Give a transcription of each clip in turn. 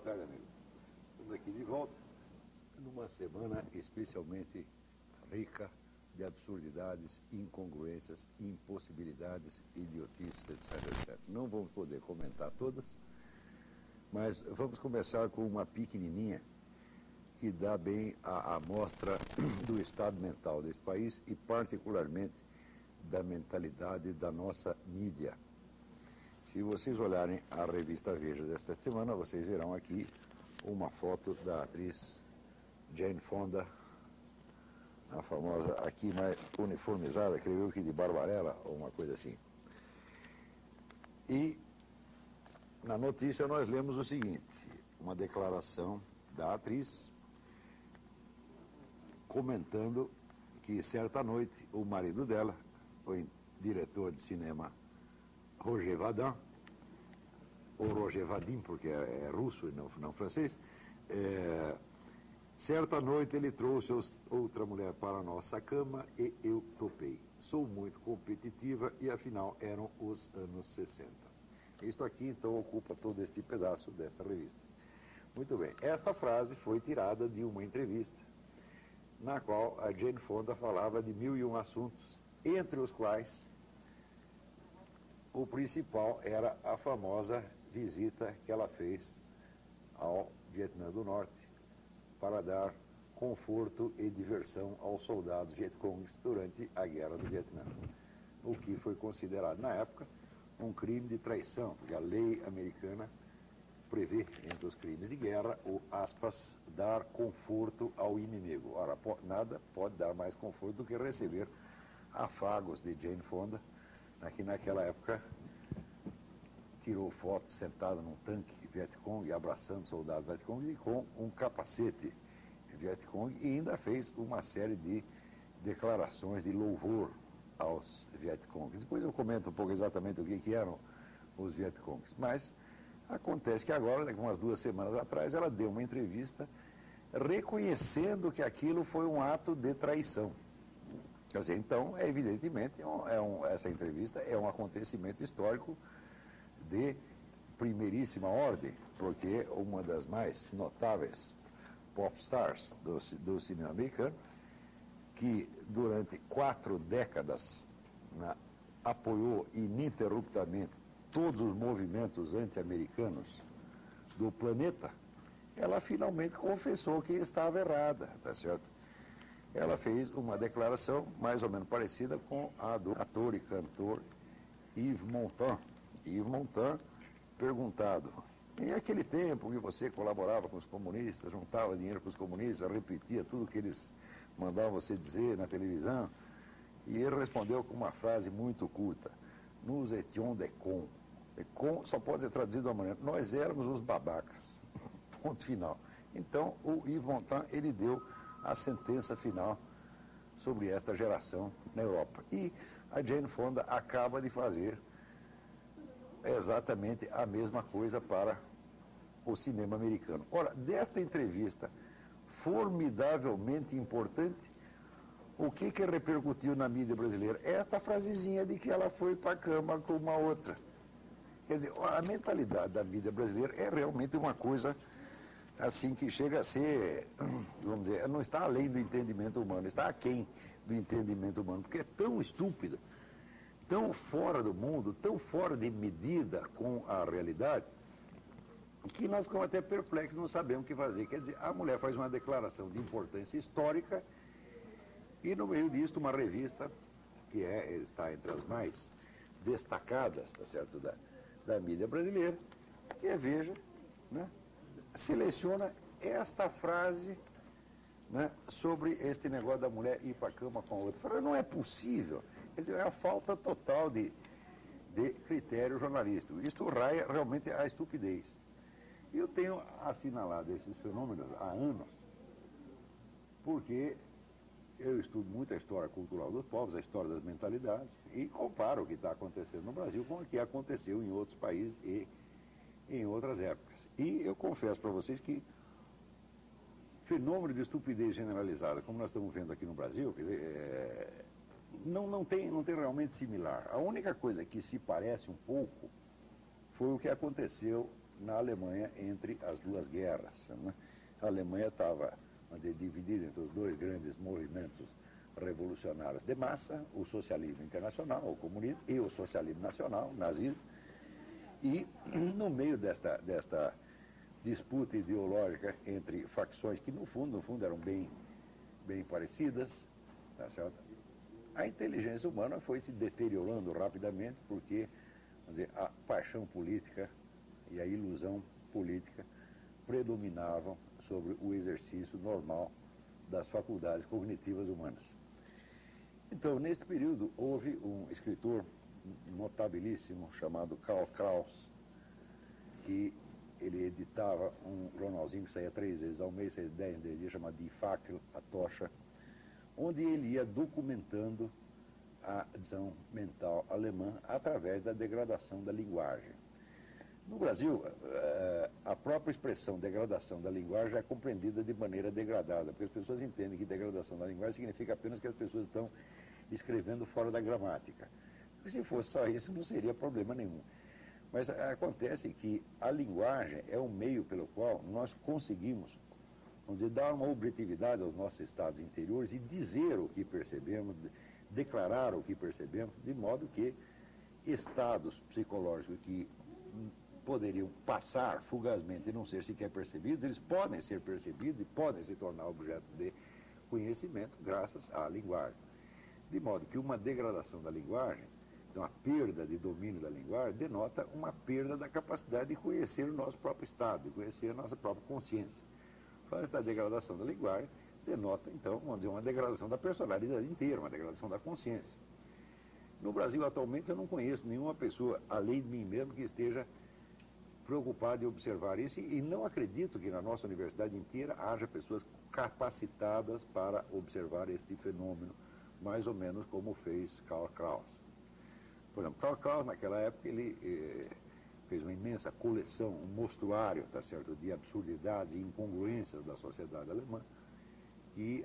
Boa tarde, amigo. Estamos aqui de volta numa semana especialmente rica de absurdidades, incongruências, impossibilidades, idiotices, etc, etc. Não vamos poder comentar todas, mas vamos começar com uma pequenininha que dá bem a amostra do estado mental desse país e particularmente da mentalidade da nossa mídia. Se vocês olharem a revista Veja desta semana, vocês verão aqui uma foto da atriz Jane Fonda, a famosa, aqui mais uniformizada, creio que de Barbarella, ou uma coisa assim. E na notícia nós lemos o seguinte, uma declaração da atriz comentando que certa noite o marido dela, o diretor de cinema Roger Vadim, ou Roger Vadim, porque é russo e não francês, certa noite ele trouxe outra mulher para a nossa cama e eu topei. Sou muito competitiva e afinal eram os anos 60. Isto aqui então ocupa todo este pedaço desta revista. Muito bem, esta frase foi tirada de uma entrevista na qual a Jane Fonda falava de 1001 assuntos, entre os quais o principal era a famosa visita que ela fez ao Vietnã do Norte para dar conforto e diversão aos soldados vietcongues durante a Guerra do Vietnã, o que foi considerado na época um crime de traição, porque a lei americana prevê entre os crimes de guerra o, aspas, dar conforto ao inimigo. Ora, nada pode dar mais conforto do que receber afagos de Jane Fonda, que naquela época tirou fotos sentada num tanque Vietcong, abraçando soldados Vietcong e com um capacete Vietcong, e ainda fez uma série de declarações de louvor aos Vietcongs. Depois eu comento um pouco exatamente o que eram os Vietcongs, mas acontece que agora, daqui umas 2 semanas atrás, ela deu uma entrevista reconhecendo que aquilo foi um ato de traição. Quer dizer, então, evidentemente, essa entrevista é um acontecimento histórico de primeiríssima ordem, porque uma das mais notáveis pop stars do cinema americano, que durante 4 décadas apoiou ininterruptamente todos os movimentos anti-americanos do planeta, ela finalmente confessou que estava errada, tá certo? Ela fez uma declaração mais ou menos parecida com a do ator e cantor Yves Montand. Yves Montand, perguntado, em aquele tempo que você colaborava com os comunistas, juntava dinheiro com os comunistas, repetia tudo que eles mandavam você dizer na televisão, e ele respondeu com uma frase muito curta, nous étions des cons. Com só pode ser traduzido de uma maneira, nós éramos os babacas, ponto final. Então o Yves Montand, ele deu a sentença final sobre esta geração na Europa. E a Jane Fonda acaba de fazer exatamente a mesma coisa para o cinema americano. Ora, desta entrevista formidavelmente importante, o que repercutiu na mídia brasileira? Esta frasezinha de que ela foi para a cama com uma outra. Quer dizer, a mentalidade da mídia brasileira é realmente uma coisa assim que chega a ser, vamos dizer, não está além do entendimento humano, está aquém do entendimento humano, porque é tão estúpida, tão fora do mundo, tão fora de medida com a realidade, que nós ficamos até perplexos, não sabemos o que fazer. Quer dizer, a mulher faz uma declaração de importância histórica e no meio disto uma revista que está entre as mais destacadas, tá certo, da mídia brasileira, que é Veja, né, seleciona esta frase, né, sobre este negócio da mulher ir para a cama com a outra. Fala, não é possível. Quer dizer, é a falta total de critério jornalístico. Isto raia realmente a estupidez. E eu tenho assinalado esses fenômenos há anos, porque eu estudo muito a história cultural dos povos, a história das mentalidades, e comparo o que está acontecendo no Brasil com o que aconteceu em outros países e em outras épocas. E eu confesso para vocês que fenômeno de estupidez generalizada, como nós estamos vendo aqui no Brasil, quer dizer, não tem realmente similar. A única coisa que se parece um pouco foi o que aconteceu na Alemanha entre as duas guerras, né? A Alemanha estava, vamos dizer, dividida entre os dois grandes movimentos revolucionários de massa, o socialismo internacional, o comunismo, e o socialismo nacional, o nazismo. E no meio desta disputa ideológica entre facções que no fundo eram bem parecidas, tá certo? A inteligência humana foi se deteriorando rapidamente porque, vamos dizer, a paixão política e a ilusão política predominavam sobre o exercício normal das faculdades cognitivas humanas. Então, nesse período, houve um escritor notabilíssimo chamado Karl Kraus, que ele editava um jornalzinho que saía 3 vezes ao mês, saía 10 dias, chamado Die Fackel, a Tocha, onde ele ia documentando a ação mental alemã através da degradação da linguagem. No Brasil, a própria expressão degradação da linguagem é compreendida de maneira degradada, porque as pessoas entendem que degradação da linguagem significa apenas que as pessoas estão escrevendo fora da gramática. Porque se fosse só isso, não seria problema nenhum. Mas acontece que a linguagem é um meio pelo qual nós conseguimos, vamos dizer, dar uma objetividade aos nossos estados interiores e dizer o que percebemos, declarar o que percebemos, de modo que estados psicológicos que poderiam passar fugazmente e não ser sequer percebidos, eles podem ser percebidos e podem se tornar objeto de conhecimento graças à linguagem. De modo que uma degradação da linguagem, então a perda de domínio da linguagem, denota uma perda da capacidade de conhecer o nosso próprio estado, de conhecer a nossa própria consciência. Esta degradação da linguagem denota, então, vamos dizer, uma degradação da personalidade inteira, uma degradação da consciência. No Brasil, atualmente, eu não conheço nenhuma pessoa, além de mim mesmo, que esteja preocupada em observar isso, e não acredito que na nossa universidade inteira haja pessoas capacitadas para observar este fenômeno, mais ou menos como fez Karl Kraus. Por exemplo, Karl Kraus, naquela época, ele fez uma imensa coleção, um mostruário, tá certo, de absurdidades e incongruências da sociedade alemã, que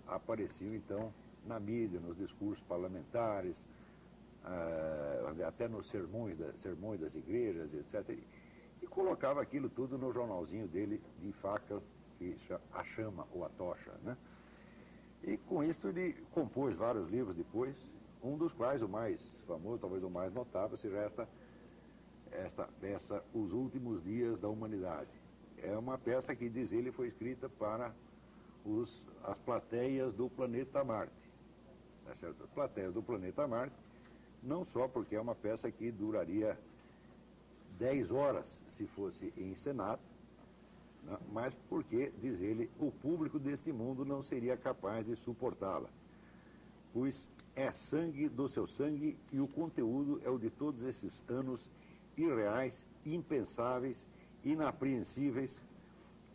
apareciam, então, na mídia, nos discursos parlamentares, até nos sermões das igrejas, etc. E colocava aquilo tudo no jornalzinho dele, de Fackel, que a chama ou a tocha, né? E com isso ele compôs vários livros depois, um dos quais o mais famoso, talvez o mais notável, seja esta peça, Os Últimos Dias da Humanidade. É uma peça que, diz ele, foi escrita para as plateias do planeta Marte. Tá certo? As plateias do planeta Marte, não só porque é uma peça que duraria 10 horas se fosse encenada, né? Mas porque, diz ele, o público deste mundo não seria capaz de suportá-la, pois é sangue do seu sangue e o conteúdo é o de todos esses anos irreais, impensáveis, inapreensíveis,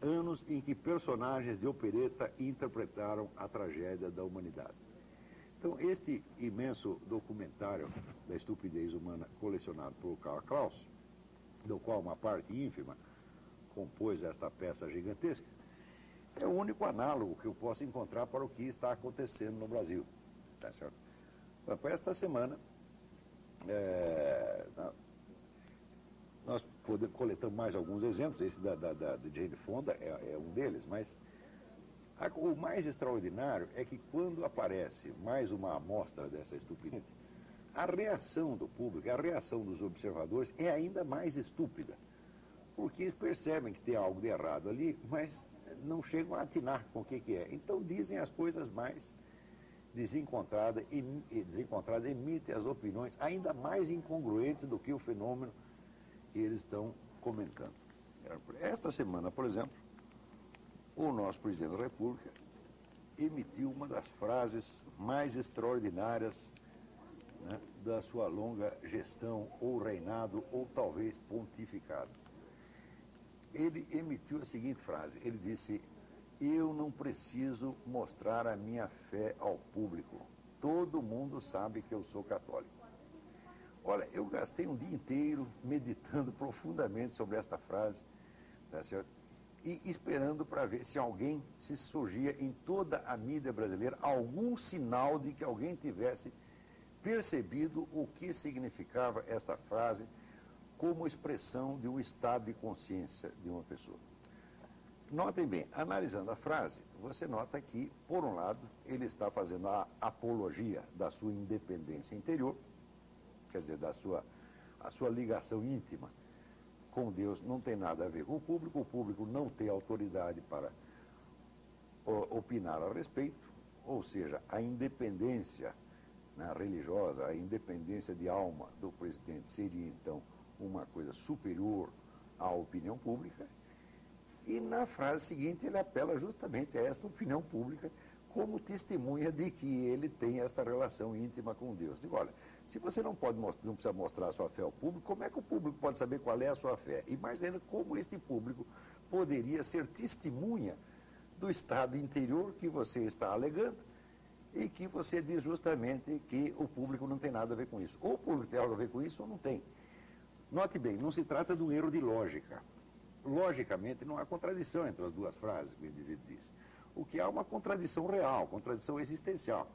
anos em que personagens de opereta interpretaram a tragédia da humanidade. Então, este imenso documentário da estupidez humana colecionado por Karl Kraus, do qual uma parte ínfima compôs esta peça gigantesca, é o único análogo que eu posso encontrar para o que está acontecendo no Brasil. Tá certo? Esta semana, nós coletamos mais alguns exemplos, esse da Jane Fonda é um deles, mas o mais extraordinário é que quando aparece mais uma amostra dessa estupidez, a reação do público, a reação dos observadores é ainda mais estúpida, porque eles percebem que tem algo de errado ali, mas não chegam a atinar com o que é. Então dizem as coisas mais desencontradas, emitem as opiniões ainda mais incongruentes do que o fenômeno que eles estão comentando. Esta semana, por exemplo, o nosso presidente da República emitiu uma das frases mais extraordinárias, né, da sua longa gestão, ou reinado, ou talvez pontificado. Ele emitiu a seguinte frase, ele disse: eu não preciso mostrar a minha fé ao público, todo mundo sabe que eu sou católico. Olha, eu gastei um dia inteiro meditando profundamente sobre esta frase, tá certo? E esperando para ver se surgia em toda a mídia brasileira algum sinal de que alguém tivesse percebido o que significava esta frase, como expressão de um estado de consciência de uma pessoa. Notem bem, analisando a frase, você nota que, por um lado, ele está fazendo a apologia da sua independência interior, quer dizer, a sua ligação íntima com Deus não tem nada a ver com o público não tem autoridade para opinar a respeito, ou seja, a independência, né, religiosa, a independência de alma do presidente seria, então, uma coisa superior à opinião pública. E na frase seguinte ele apela justamente a esta opinião pública como testemunha de que ele tem esta relação íntima com Deus. Digo, olha, se você não precisa mostrar a sua fé ao público, como é que o público pode saber qual é a sua fé? E mais ainda, como este público poderia ser testemunha do estado interior que você está alegando e que você diz justamente que o público não tem nada a ver com isso. Ou o público tem algo a ver com isso ou não tem. Note bem, não se trata de um erro de lógica. Logicamente, não há contradição entre as duas frases que o indivíduo diz. O que há uma contradição real, contradição existencial,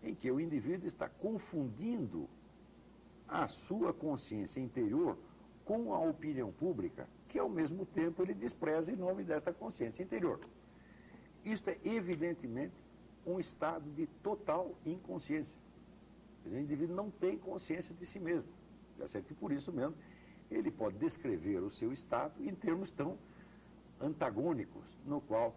em que o indivíduo está confundindo a sua consciência interior com a opinião pública, que ao mesmo tempo ele despreza em nome desta consciência interior. Isto é evidentemente um estado de total inconsciência. O indivíduo não tem consciência de si mesmo. E por isso mesmo, ele pode descrever o seu estado em termos tão antagônicos, no qual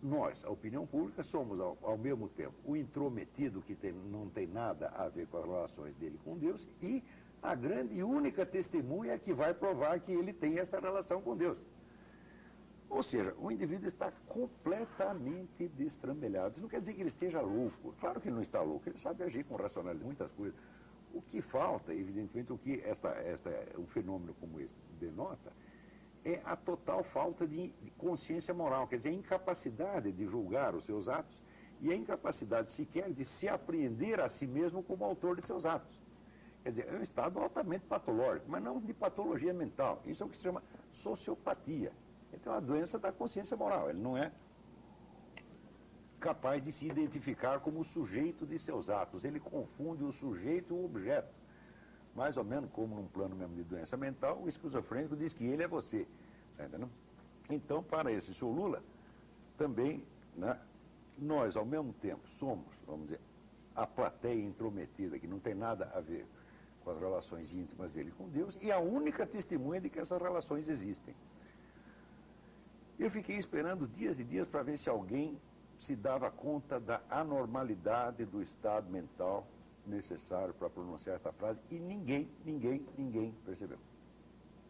nós, a opinião pública, somos ao mesmo tempo o intrometido que não tem nada a ver com as relações dele com Deus e a grande e única testemunha que vai provar que ele tem esta relação com Deus. Ou seja, o indivíduo está completamente destrambelhado. Isso não quer dizer que ele esteja louco. Claro que ele não está louco, ele sabe agir com racionalidade, muitas coisas. O que falta, evidentemente, o que um fenômeno como esse denota, é a total falta de consciência moral, quer dizer, a incapacidade de julgar os seus atos e a incapacidade sequer de se apreender a si mesmo como autor de seus atos. Quer dizer, é um estado altamente patológico, mas não de patologia mental. Isso é o que se chama sociopatia. Ele tem uma doença da consciência moral, ele não é capaz de se identificar como o sujeito de seus atos. Ele confunde o sujeito e o objeto. Mais ou menos como num plano mesmo de doença mental, o esquizofrênico diz que ele é você. Tá entendendo? Então, para esse senhor Lula, também, né, nós, ao mesmo tempo, somos, vamos dizer, a plateia intrometida, que não tem nada a ver com as relações íntimas dele com Deus, e a única testemunha de que essas relações existem. Eu fiquei esperando dias e dias para ver se alguém se dava conta da anormalidade do estado mental necessário para pronunciar esta frase e ninguém percebeu.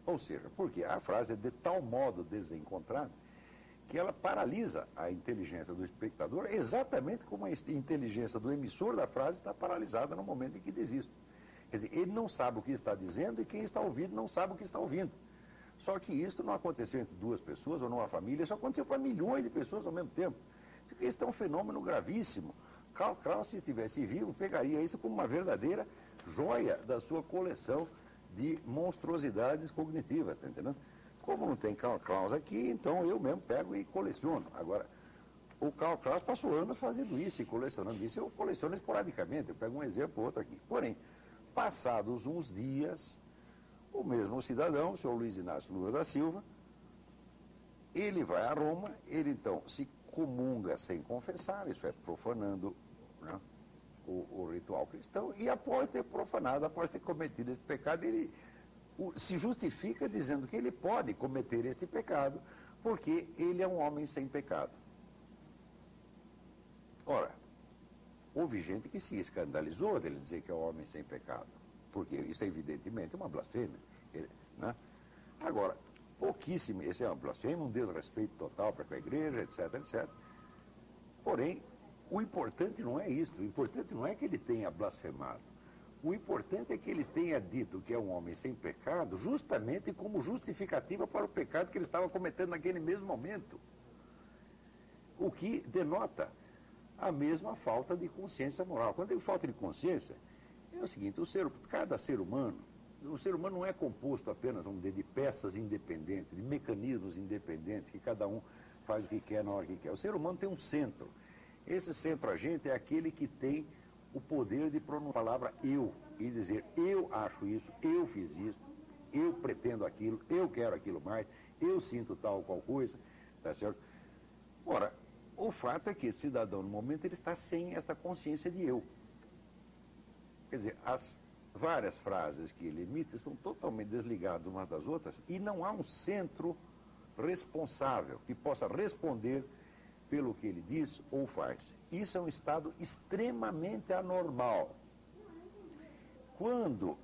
Ou seja, porque a frase é de tal modo desencontrada que ela paralisa a inteligência do espectador exatamente como a inteligência do emissor da frase está paralisada no momento em que diz isso. Quer dizer, ele não sabe o que está dizendo e quem está ouvindo não sabe o que está ouvindo. Só que isso não aconteceu entre duas pessoas ou numa família, isso aconteceu para milhões de pessoas ao mesmo tempo. Porque isso é um fenômeno gravíssimo. Karl Kraus, se estivesse vivo, pegaria isso como uma verdadeira joia da sua coleção de monstruosidades cognitivas, tá entendendo? Como não tem Karl Kraus aqui, então eu mesmo pego e coleciono. Agora, o Karl Kraus passou anos fazendo isso e colecionando isso. Eu coleciono esporadicamente, eu pego um exemplo ou outro aqui. Porém, passados uns dias, o mesmo cidadão, o senhor Luiz Inácio Lula da Silva, ele vai a Roma, ele então se comunga sem confessar, isso é, profanando, né, o ritual cristão, e após ter profanado, após ter cometido esse pecado, ele se justifica dizendo que ele pode cometer este pecado, porque ele é um homem sem pecado. Ora, houve gente que se escandalizou dele dizer que é um homem sem pecado, porque isso é evidentemente uma blasfêmia, né? Agora, pouquíssimo, esse é uma blasfêmia, um desrespeito total para com a igreja, etc, etc. Porém, o importante não é isso, o importante não é que ele tenha blasfemado. O importante é que ele tenha dito que é um homem sem pecado, justamente como justificativa para o pecado que ele estava cometendo naquele mesmo momento. O que denota a mesma falta de consciência moral. Quando eu digo falta de consciência, é o seguinte, cada ser humano, o ser humano não é composto apenas, vamos dizer, de peças independentes, de mecanismos independentes, que cada um faz o que quer na hora que quer. O ser humano tem um centro. Esse centro agente é aquele que tem o poder de pronunciar a palavra eu e dizer eu acho isso, eu fiz isso, eu pretendo aquilo, eu quero aquilo mais, eu sinto tal ou qual coisa, tá certo? Ora, o fato é que esse cidadão, no momento, ele está sem esta consciência de eu. Quer dizer, as várias frases que ele emite são totalmente desligadas umas das outras e não há um centro responsável que possa responder pelo que ele diz ou faz. Isso é um estado extremamente anormal. Quando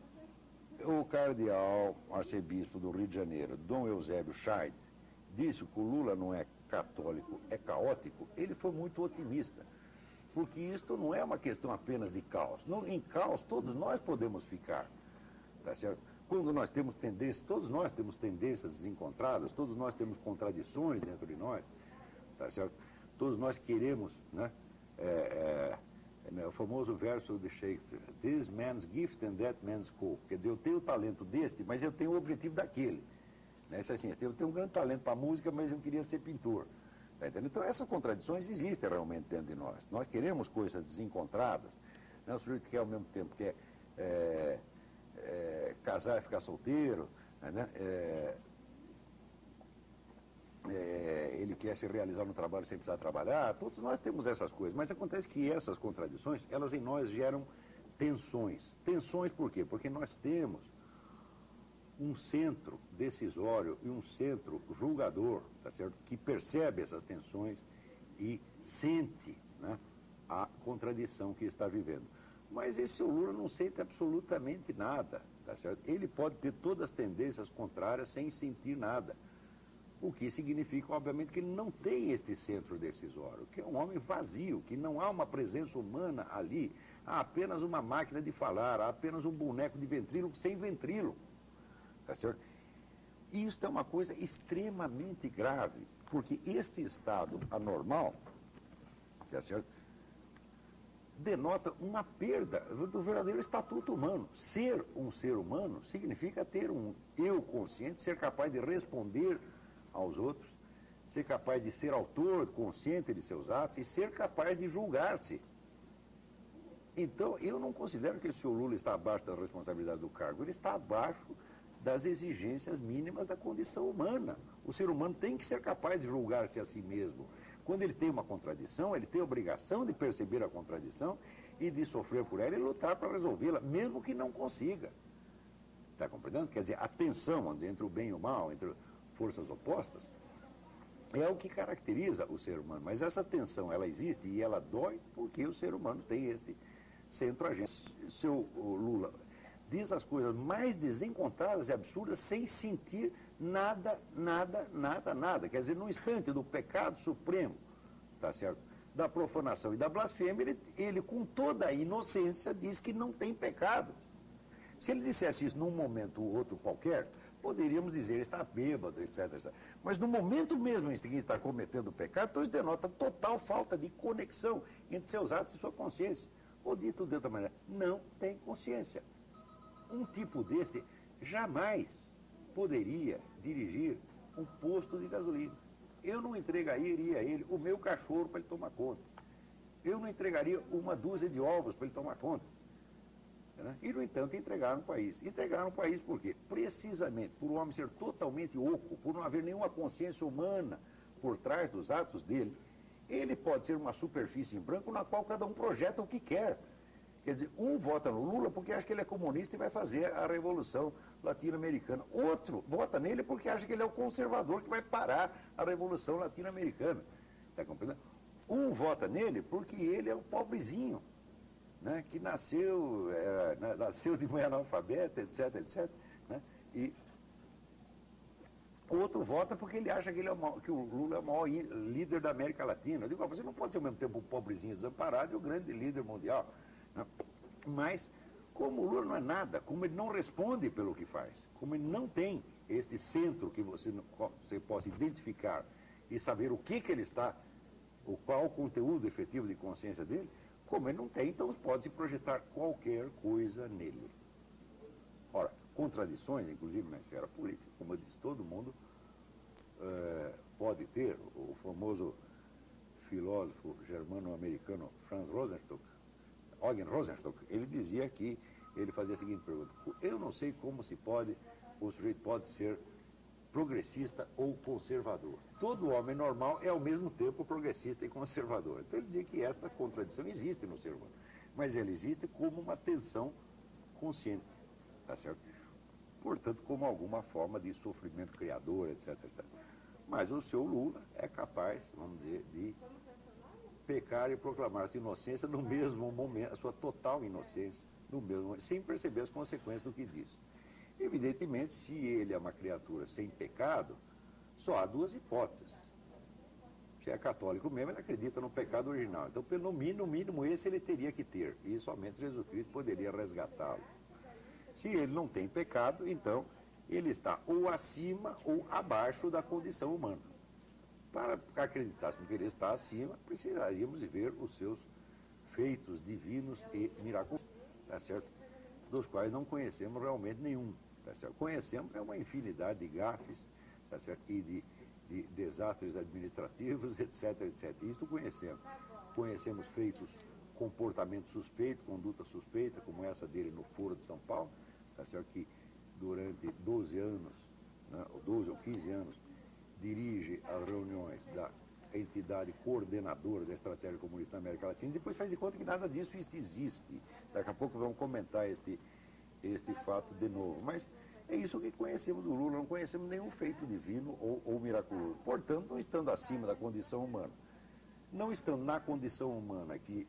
o cardeal arcebispo do Rio de Janeiro, Dom Eusébio Scheid, disse que o Lula não é católico, é caótico, ele foi muito otimista. Porque isto não é uma questão apenas de caos. Em caos, todos nós podemos ficar. Tá certo? Quando nós temos tendências, todos nós temos tendências desencontradas, todos nós temos contradições dentro de nós. Tá certo? Todos nós queremos, né? O famoso verso de Shakespeare, this man's gift and that man's scope. Quer dizer, eu tenho o talento deste, mas eu tenho o objetivo daquele. Né? Isso é assim, eu tenho um grande talento para a música, mas eu queria ser pintor. Tá entendendo? Então, essas contradições existem realmente dentro de nós. Nós queremos coisas desencontradas. Né? O sujeito quer, ao mesmo tempo, quer casar e ficar solteiro, né? Ele quer se realizar no trabalho sem precisar trabalhar. Todos nós temos essas coisas. Mas acontece que essas contradições, elas em nós geram tensões. Tensões por quê? Porque nós temos um centro decisório e um centro julgador, tá certo? Que percebe essas tensões e sente, né, a contradição que está vivendo. Mas esse Lula não sente absolutamente nada, tá certo? Ele pode ter todas as tendências contrárias sem sentir nada. O que significa, obviamente, que ele não tem este centro decisório, que é um homem vazio, que não há uma presença humana ali, há apenas uma máquina de falar, há apenas um boneco de ventríloco sem ventríloco. Tá certo? E isso é uma coisa extremamente grave, porque este estado anormal, tá certo, denota uma perda do verdadeiro estatuto humano. Ser um ser humano significa ter um eu consciente, ser capaz de responder aos outros, ser capaz de ser autor consciente de seus atos e ser capaz de julgar-se. Então, eu não considero que o senhor Lula está abaixo da responsabilidade do cargo, ele está abaixo das exigências mínimas da condição humana. O ser humano tem que ser capaz de julgar-se a si mesmo. Quando ele tem uma contradição, ele tem a obrigação de perceber a contradição e de sofrer por ela e lutar para resolvê-la, mesmo que não consiga. Está compreendendo? Quer dizer, a tensão, vamos dizer, entre o bem e o mal, entre forças opostas, é o que caracteriza o ser humano. Mas essa tensão, ela existe e ela dói porque o ser humano tem este centro-agente. O seu Lula diz as coisas mais desencontradas e absurdas sem sentir nada, nada, nada, nada. Quer dizer, no instante do pecado supremo, tá certo? Da profanação e da blasfêmia, ele com toda a inocência diz que não tem pecado. Se ele dissesse isso num momento ou outro qualquer, poderíamos dizer, ele está bêbado, etc, etc. Mas no momento mesmo em que está cometendo o pecado, então isso denota total falta de conexão entre seus atos e sua consciência. Ou dito de outra maneira, não tem consciência. Um tipo deste jamais poderia dirigir um posto de gasolina. Eu não entregaria a ele o meu cachorro para ele tomar conta. Eu não entregaria uma dúzia de ovos para ele tomar conta. Né? E, no entanto, entregaram o país. Entregaram o país por quê? Precisamente por o homem ser totalmente oco, por não haver nenhuma consciência humana por trás dos atos dele. Ele pode ser uma superfície em branco na qual cada um projeta o que quer. Quer dizer, um vota no Lula porque acha que ele é comunista e vai fazer a revolução latino-americana. Outro vota nele porque acha que ele é o conservador que vai parar a revolução latino-americana. Está compreendendo? Um vota nele porque ele é o pobrezinho, né, que nasceu de mãe analfabeta, etc, etc. Né, e outro vota porque ele acha que, que o Lula é o maior líder da América Latina. Eu digo, você não pode ser ao mesmo tempo um pobrezinho desamparado e o grande líder mundial. Né? Mas, como o Lula não é nada, como ele não responde pelo que faz, como ele não tem este centro que você possa identificar e saber o que ele está, qual o conteúdo efetivo de consciência dele, como ele não tem, então pode-se projetar qualquer coisa nele. Ora, contradições, inclusive na esfera política, como eu disse, todo mundo pode ter. O famoso filósofo germano-americano Franz Rosenstock, Eugen Rosenstock, ele dizia que ele fazia a seguinte pergunta: eu não sei como o sujeito pode ser progressista ou conservador. Todo homem normal é ao mesmo tempo progressista e conservador. Então ele dizia que esta contradição existe no ser humano, mas ela existe como uma tensão consciente, tá certo? Portanto, como alguma forma de sofrimento criador, etc, etc. Mas o seu Lula é capaz, vamos dizer, de pecar e proclamar sua inocência no mesmo momento, a sua total inocência, no mesmo momento, sem perceber as consequências do que diz. Evidentemente, se ele é uma criatura sem pecado, só há duas hipóteses. Se é católico mesmo, ele acredita no pecado original. Então, no mínimo esse ele teria que ter. E somente Jesus Cristo poderia resgatá-lo. Se ele não tem pecado, então ele está ou acima ou abaixo da condição humana. Para acreditássemos que ele está acima, precisaríamos de ver os seus feitos divinos e miraculosos, tá certo? Dos quais não conhecemos realmente nenhum. Tá certo? Conhecemos uma infinidade de gafes, tá certo? E de desastres administrativos, etc, etc. Isso conhecemos. Conhecemos feitos, comportamento suspeito, conduta suspeita, como essa dele no Foro de São Paulo, tá certo? Que durante 12 anos, né, ou 12 ou 15 anos, dirige as reuniões da entidade coordenadora da estratégia comunista na América Latina, e depois faz de conta que nada disso existe. Daqui a pouco vamos comentar este fato de novo. Mas é isso que conhecemos do Lula, não conhecemos nenhum feito divino ou miraculoso. Portanto, não estando acima da condição humana, não estando na condição humana que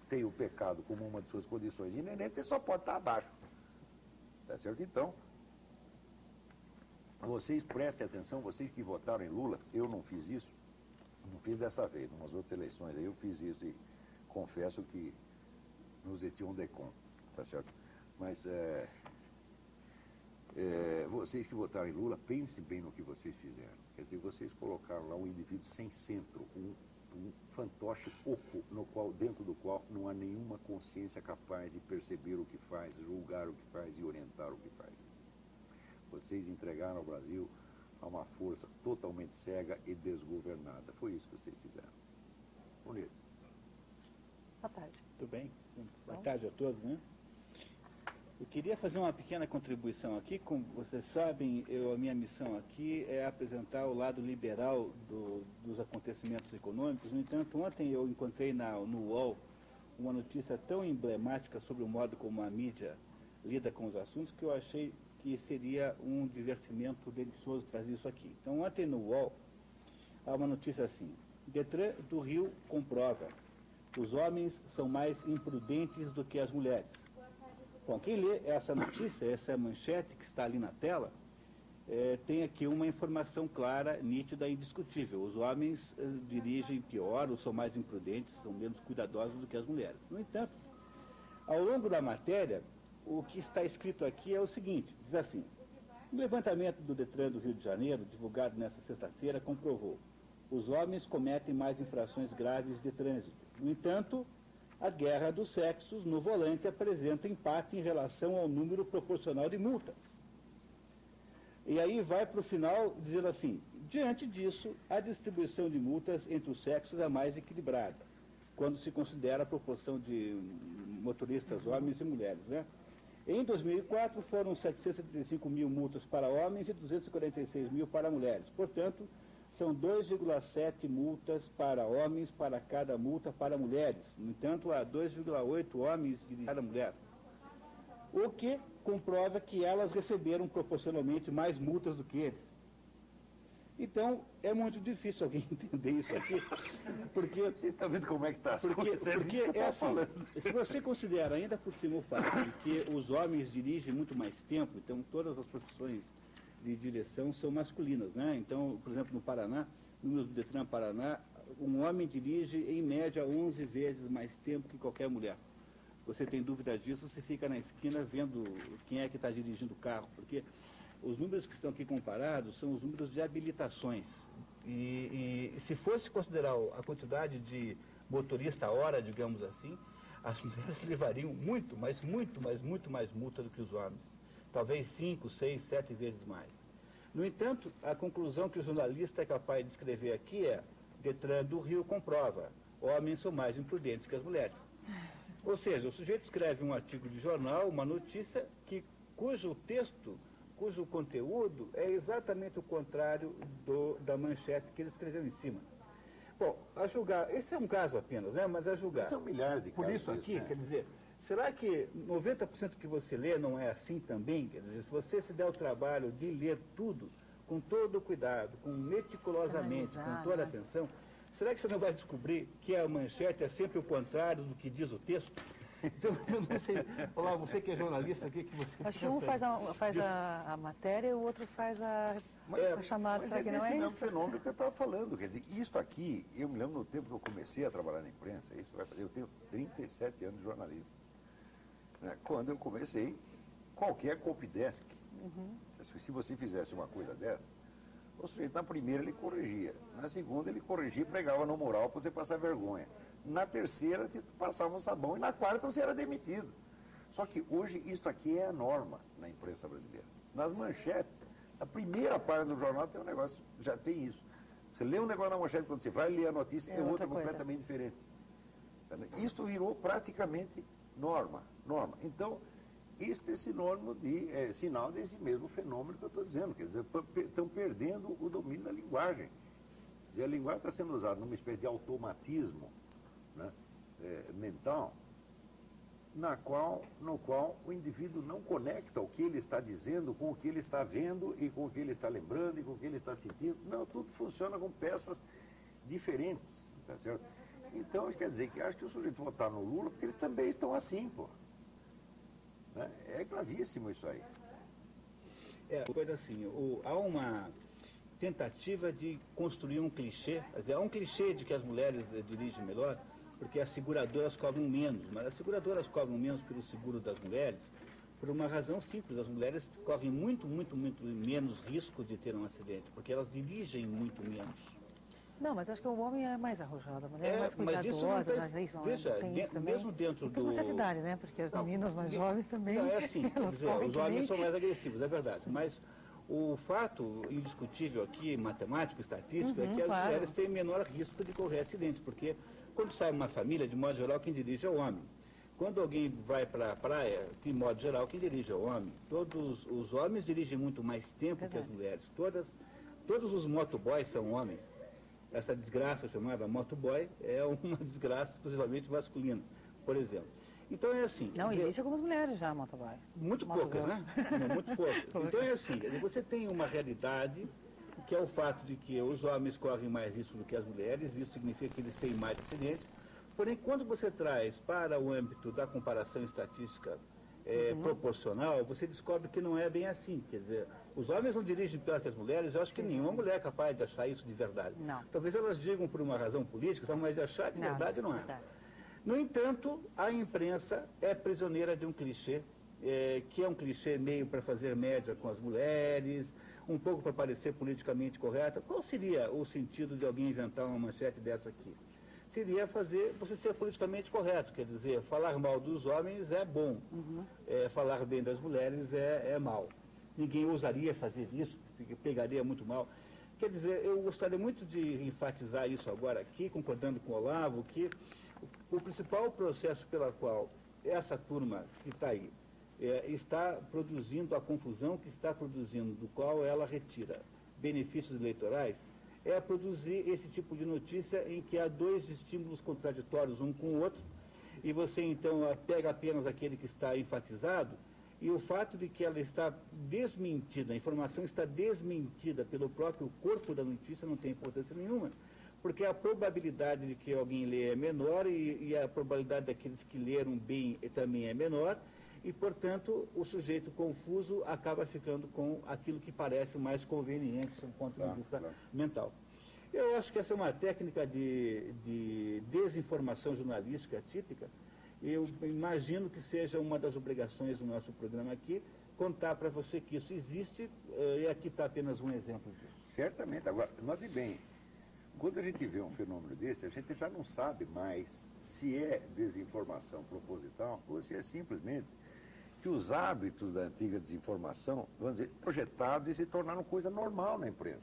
tem o pecado como uma de suas condições inerentes, ele só pode estar abaixo. Tá certo? Então, vocês prestem atenção, vocês que votaram em Lula, eu não fiz isso, não fiz dessa vez, em umas outras eleições aí eu fiz isso e confesso que nos étions de con, tá certo? Mas vocês que votaram em Lula, pensem bem no que vocês fizeram. Quer dizer, vocês colocaram lá um indivíduo sem centro, um fantoche oco, dentro do qual não há nenhuma consciência capaz de perceber o que faz, julgar o que faz e orientar o que faz. Vocês entregaram ao Brasil a uma força totalmente cega e desgovernada. Foi isso que vocês fizeram. Bonito. Boa tarde. Tudo bem? Boa tarde a todos, né? Eu queria fazer uma pequena contribuição aqui. Como vocês sabem, a minha missão aqui é apresentar o lado liberal dos acontecimentos econômicos. No entanto, ontem eu encontrei no UOL uma notícia tão emblemática sobre o modo como a mídia lida com os assuntos que eu achei que seria um divertimento delicioso trazer isso aqui. Então, ontem no UOL, há uma notícia assim: Detran do Rio comprova, os homens são mais imprudentes do que as mulheres. Bom, quem lê essa notícia, essa manchete que está ali na tela, tem aqui uma informação clara, nítida e indiscutível. Os homens dirigem pior, ou são mais imprudentes, são menos cuidadosos do que as mulheres. No entanto, ao longo da matéria, o que está escrito aqui é o seguinte, diz assim: o levantamento do Detran do Rio de Janeiro, divulgado nesta sexta-feira, comprovou: os homens cometem mais infrações graves de trânsito. No entanto, a guerra dos sexos no volante apresenta empate em relação ao número proporcional de multas. E aí vai para o final dizendo assim: diante disso, a distribuição de multas entre os sexos é mais equilibrada, quando se considera a proporção de motoristas homens e mulheres, né? Em 2004, foram 775 mil multas para homens e 246 mil para mulheres. Portanto, são 2,7 multas para homens para cada multa para mulheres. No entanto, há 2,8 homens de cada mulher. O que comprova que elas receberam proporcionalmente mais multas do que eles. Então, é muito difícil alguém entender isso aqui, porque... Você está vendo como é que está as coisas? Porque é assim, se você considera ainda por cima o fato de que os homens dirigem muito mais tempo, então todas as profissões de direção são masculinas, né? Então, por exemplo, no Paraná, no Detran Paraná, um homem dirige em média 11 vezes mais tempo que qualquer mulher. Você tem dúvida disso, você fica na esquina vendo quem é que está dirigindo o carro, porque os números que estão aqui comparados são os números de habilitações. E se fosse considerar a quantidade de motorista hora, digamos assim, as mulheres levariam muito mais multa do que os homens. Talvez 5, 6, 7 vezes mais. No entanto, a conclusão que o jornalista é capaz de escrever aqui é: Detran do Rio comprova, homens são mais imprudentes que as mulheres. Ou seja, o sujeito escreve um artigo de jornal, uma notícia, cujo texto, cujo conteúdo é exatamente o contrário da manchete que ele escreveu em cima. Bom, a julgar, esse é um caso apenas, né? Mas a julgar. São milhares de casos. Por isso aqui, quer dizer, será que 90% que você lê não é assim também? Quer dizer, se você se der o trabalho de ler tudo, com todo o cuidado, meticulosamente, com toda a atenção, será que você não vai descobrir que a manchete é sempre o contrário do que diz o texto? Então, eu não sei. Olá, você que é jornalista, o que você Acho que um faz a matéria e o outro faz a chamada. Mas Será que não desse é mesmo isso? fenômeno que eu estava falando. Quer dizer, isso aqui, eu me lembro no tempo que eu comecei a trabalhar na imprensa, eu tenho 37 anos de jornalismo. Né? Quando eu comecei, qualquer copydesk, se você fizesse uma coisa dessa, o sujeito na primeira ele corrigia, na segunda ele corrigia e pregava no mural para você passar vergonha. Na terceira, te passava um sabão e na quarta você era demitido. Só que hoje isso aqui é a norma na imprensa brasileira. Nas manchetes, a primeira página do jornal tem um negócio, já tem isso. Você lê um negócio na manchete, quando você vai ler a notícia, é outra completamente diferente. Isso virou praticamente norma. Então, este é sinal desse mesmo fenômeno que eu estou dizendo. Quer dizer, estão perdendo o domínio da linguagem. Quer dizer, a linguagem está sendo usada numa espécie de automatismo, né, mental, no qual o indivíduo não conecta o que ele está dizendo com o que ele está vendo e com o que ele está lembrando e com o que ele está sentindo. Não, tudo funciona com peças diferentes, tá certo? Então, quer dizer que acho que o sujeito votar no Lula porque eles também estão assim, pô. Né? É gravíssimo isso aí. Coisa assim, há uma tentativa de construir um clichê, quer dizer, há um clichê de que as mulheres dirigem melhor, porque as seguradoras cobram menos, mas as seguradoras cobram menos pelo seguro das mulheres, por uma razão simples, as mulheres correm muito menos risco de ter um acidente, porque elas dirigem muito menos. Não, mas acho que o homem é mais arrojado, a mulher é mais cuidadosa, veja, tem isso também. Mesmo dentro do... uma certa idade, né? Porque as meninas mais jovens também... Não, é assim, quer dizer, os homens são mais agressivos, é verdade, mas o fato indiscutível aqui, matemático, estatístico, é que as mulheres têm menor risco de correr acidentes, porque quando sai uma família, de modo geral, quem dirige é o homem. Quando alguém vai para a praia, de modo geral, quem dirige é o homem. Todos os homens dirigem muito mais tempo que as mulheres. Todos os motoboys são homens. Essa desgraça chamada motoboy é uma desgraça exclusivamente masculina, por exemplo. Então é assim... Não, existe algumas mulheres já, motoboy. Muito poucas, né? Muito poucas. Então é assim, você tem uma realidade que é o fato de que os homens correm mais risco do que as mulheres, isso significa que eles têm mais acidentes. Porém, quando você traz para o âmbito da comparação estatística proporcional, você descobre que não é bem assim. Quer dizer, os homens não dirigem pior que as mulheres, eu acho que nenhuma mulher é capaz de achar isso de verdade. Não. Talvez elas digam por uma razão política, mas de achar de verdade não é. No entanto, a imprensa é prisioneira de um clichê, que é um clichê meio para fazer média com as mulheres, um pouco para parecer politicamente correta. Qual seria o sentido de alguém inventar uma manchete dessa aqui? Seria fazer você ser politicamente correto, quer dizer, falar mal dos homens é bom, falar bem das mulheres é mal. Ninguém ousaria fazer isso, porque pegaria muito mal. Quer dizer, eu gostaria muito de enfatizar isso agora aqui, concordando com o Olavo, que o principal processo pela qual essa turma que está aí está produzindo a confusão que está produzindo, do qual ela retira benefícios eleitorais, é produzir esse tipo de notícia em que há dois estímulos contraditórios um com o outro, e você então pega apenas aquele que está enfatizado, e o fato de que ela está desmentida, a informação está desmentida pelo próprio corpo da notícia não tem importância nenhuma, porque a probabilidade de que alguém lê é menor e a probabilidade daqueles que leram bem também é menor, e, portanto, o sujeito confuso acaba ficando com aquilo que parece mais conveniente do ponto de vista mental. Eu acho que essa é uma técnica de desinformação jornalística típica. Eu imagino que seja uma das obrigações do nosso programa aqui, contar para você que isso existe, e aqui está apenas um exemplo disso. Certamente. Agora, note bem, quando a gente vê um fenômeno desse, a gente já não sabe mais se é desinformação proposital ou se é simplesmente que os hábitos da antiga desinformação, vamos dizer, projetados e se tornaram coisa normal na imprensa.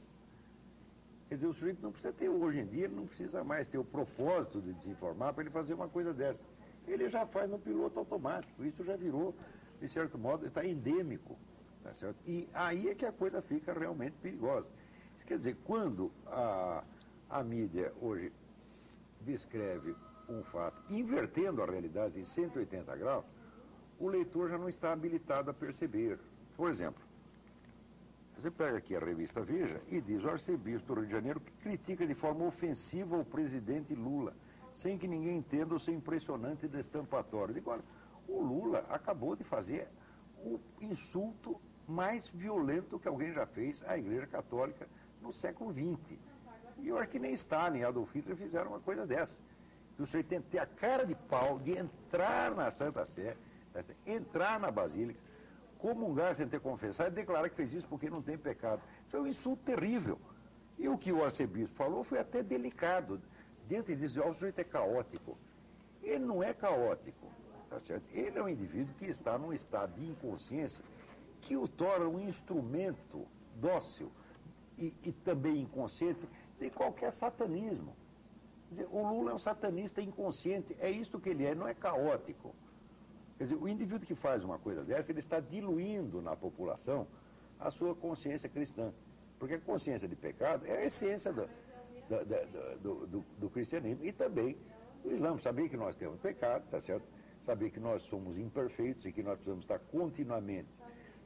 Quer dizer, o sujeito não precisa ter, hoje em dia, ele não precisa mais ter o propósito de desinformar para ele fazer uma coisa dessa. ele já faz no piloto automático. Isso já virou, de certo modo, está endêmico. Tá certo? E aí é que a coisa fica realmente perigosa. Isso quer dizer, quando a mídia hoje descreve um fato, invertendo a realidade em 180 graus, o leitor já não está habilitado a perceber. Por exemplo, você pega aqui a revista Veja e diz: o arcebispo do Rio de Janeiro que critica de forma ofensiva o presidente Lula, sem que ninguém entenda o seu impressionante destampatório. Agora, o Lula acabou de fazer o insulto mais violento que alguém já fez à Igreja Católica no século XX. E eu acho que nem Stalin e Adolf Hitler fizeram uma coisa dessa. Que o senhor tem que ter a cara de pau de entrar na Santa Sé, entrar na Basílica, comungar sem ter confessado e declarar que fez isso porque não tem pecado. Isso é um insulto terrível. E o que o arcebispo falou foi até delicado. Diante disso, o sujeito é caótico. Ele não é caótico, tá certo? Ele é um indivíduo que está num estado de inconsciência que o torna um instrumento dócil e também inconsciente de qualquer satanismo. O Lula é um satanista inconsciente, é isso que ele é, não é caótico. Quer dizer, o indivíduo que faz uma coisa dessa, ele está diluindo na população a sua consciência cristã. Porque a consciência de pecado é a essência do cristianismo e também do Islã. Saber que nós temos pecado, tá certo? Saber que nós somos imperfeitos e que nós precisamos estar continuamente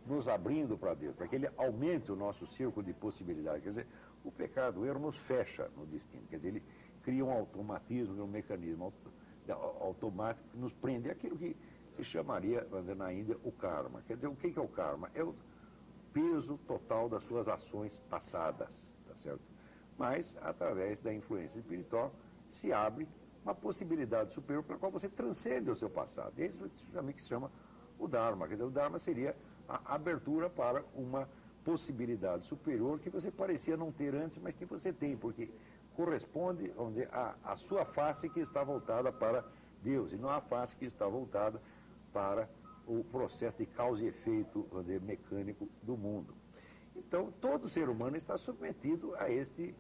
nos abrindo para Deus, para que Ele aumente o nosso círculo de possibilidades. Quer dizer, o pecado, o erro nos fecha no destino. Quer dizer, ele cria um automatismo, um mecanismo automático que nos prende àquilo que se chamaria, vamos dizer, na Índia, o karma. Quer dizer, o que é o karma? É o peso total das suas ações passadas, tá certo? Mas, através da influência espiritual, se abre uma possibilidade superior pela qual você transcende o seu passado. É isso justamente que se chama o Dharma. Quer dizer, o Dharma seria a abertura para uma possibilidade superior que você parecia não ter antes, mas que você tem, porque corresponde, vamos dizer, à sua face que está voltada para Deus, e não à face que está voltada para o processo de causa e efeito, vamos dizer, mecânico do mundo. Então, todo ser humano está submetido a este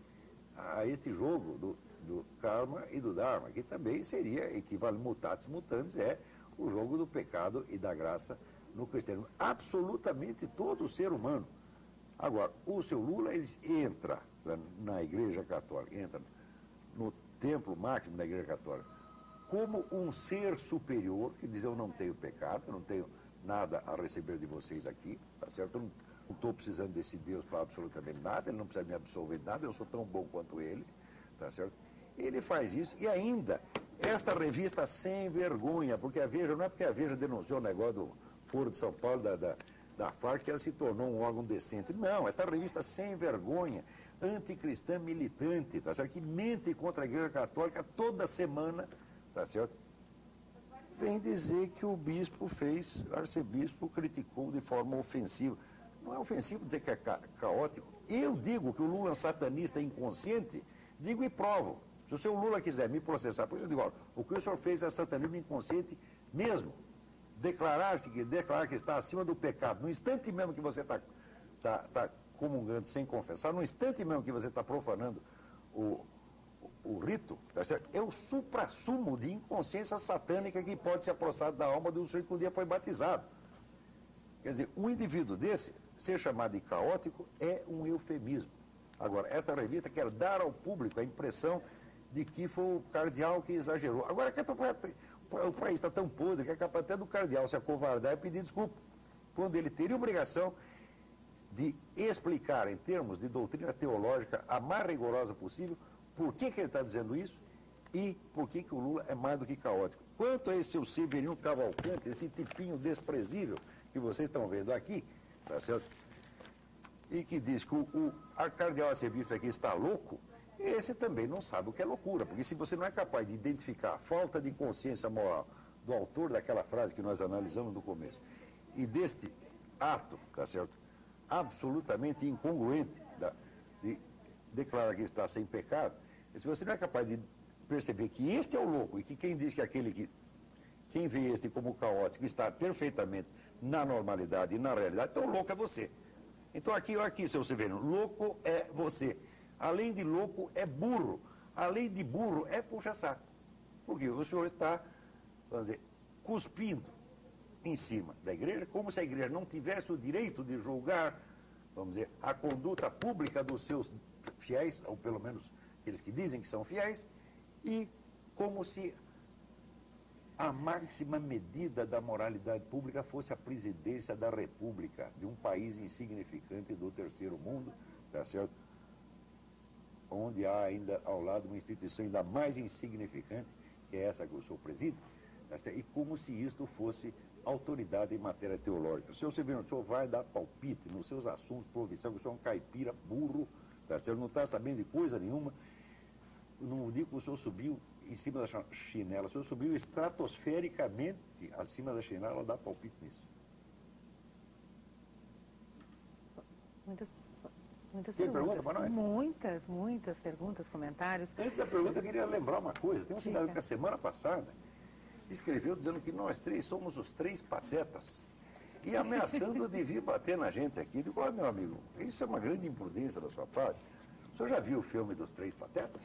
jogo do karma e do dharma, que também seria, equivale mutatis mutandis, é o jogo do pecado e da graça no cristianismo. Absolutamente todo ser humano. Agora, o seu Lula, ele entra na Igreja Católica, entra no templo máximo da Igreja Católica, como um ser superior, que diz: eu não tenho pecado, eu não tenho nada a receber de vocês aqui, tá certo? Eu não estou precisando desse Deus para absolutamente nada, ele não precisa me absolver de nada, eu sou tão bom quanto ele, tá certo? Ele faz isso, e ainda, esta revista sem vergonha, porque a Veja, não é porque a Veja denunciou o negócio do Foro de São Paulo, da FARC, que ela se tornou um órgão decente. Não, esta revista sem vergonha, anticristã militante, tá certo? Que mente contra a Igreja Católica toda semana, tá certo? Vem dizer que o bispo fez, o arcebispo criticou de forma ofensiva. Não é ofensivo dizer que é caótico. Eu digo que o Lula é um satanista inconsciente, digo e provo. Se o seu Lula quiser me processar, por isso eu digo: ó, o que o senhor fez é satanismo inconsciente mesmo. Declarar que está acima do pecado, no instante mesmo que você está comungando sem confessar, no instante mesmo que você está profanando o rito, tá certo? É o suprassumo de inconsciência satânica que pode se aproximar da alma de um sujeito que um dia foi batizado. Quer dizer, um indivíduo desse, ser chamado de caótico, é um eufemismo. Agora, esta revista quer dar ao público a impressão de que foi o cardeal que exagerou. Agora, o país está tão podre que é capaz até do cardeal se acovardar e pedir desculpa, quando ele teria obrigação de explicar, em termos de doutrina teológica, a mais rigorosa possível, por que ele está dizendo isso e por que o Lula é mais do que caótico. Quanto a esse seu Severino Cavalcante, esse tipinho desprezível que vocês estão vendo aqui, tá certo? E que diz que o cardeal arcebispo aqui está louco, esse também não sabe o que é loucura, porque se você não é capaz de identificar a falta de consciência moral do autor daquela frase que nós analisamos no começo, e deste ato, tá certo, absolutamente incongruente, de declarar que está sem pecado, se você não é capaz de perceber que este é o louco, e que quem diz que quem vê este como caótico está perfeitamente na normalidade e na realidade, então louco é você. Então aqui, seu Severino, louco é você. Além de louco, é burro. Além de burro, é puxa-saco. Porque o senhor está vamos dizer, cuspindo em cima da igreja, como se a igreja não tivesse o direito de julgar, vamos dizer, a conduta pública dos seus fiéis, ou pelo menos aqueles que dizem que são fiéis, e como se a máxima medida da moralidade pública fosse a presidência da República, de um país insignificante do terceiro mundo, tá certo? Onde há ainda ao lado uma instituição ainda mais insignificante, que é essa que o senhor preside, tá certo? E como se isto fosse autoridade em matéria teológica. O senhor Severino, o senhor vai dar palpite nos seus assuntos provinciais, que o senhor é um caipira burro, tá certo? Não está sabendo de coisa nenhuma. Não digo que o senhor subiu em cima da chinela, o senhor subiu estratosfericamente acima da chinela, dá palpite nisso. Muitas Tem perguntas. pergunta para nós? Muitas perguntas, comentários. Antes da pergunta, eu queria lembrar uma coisa. Tem um cidadão que a semana passada escreveu dizendo que nós três somos os três patetas e ameaçando de vir bater na gente aqui. Eu digo, olha, meu amigo, isso é uma grande imprudência da sua parte. O senhor já viu o filme dos Três Patetas?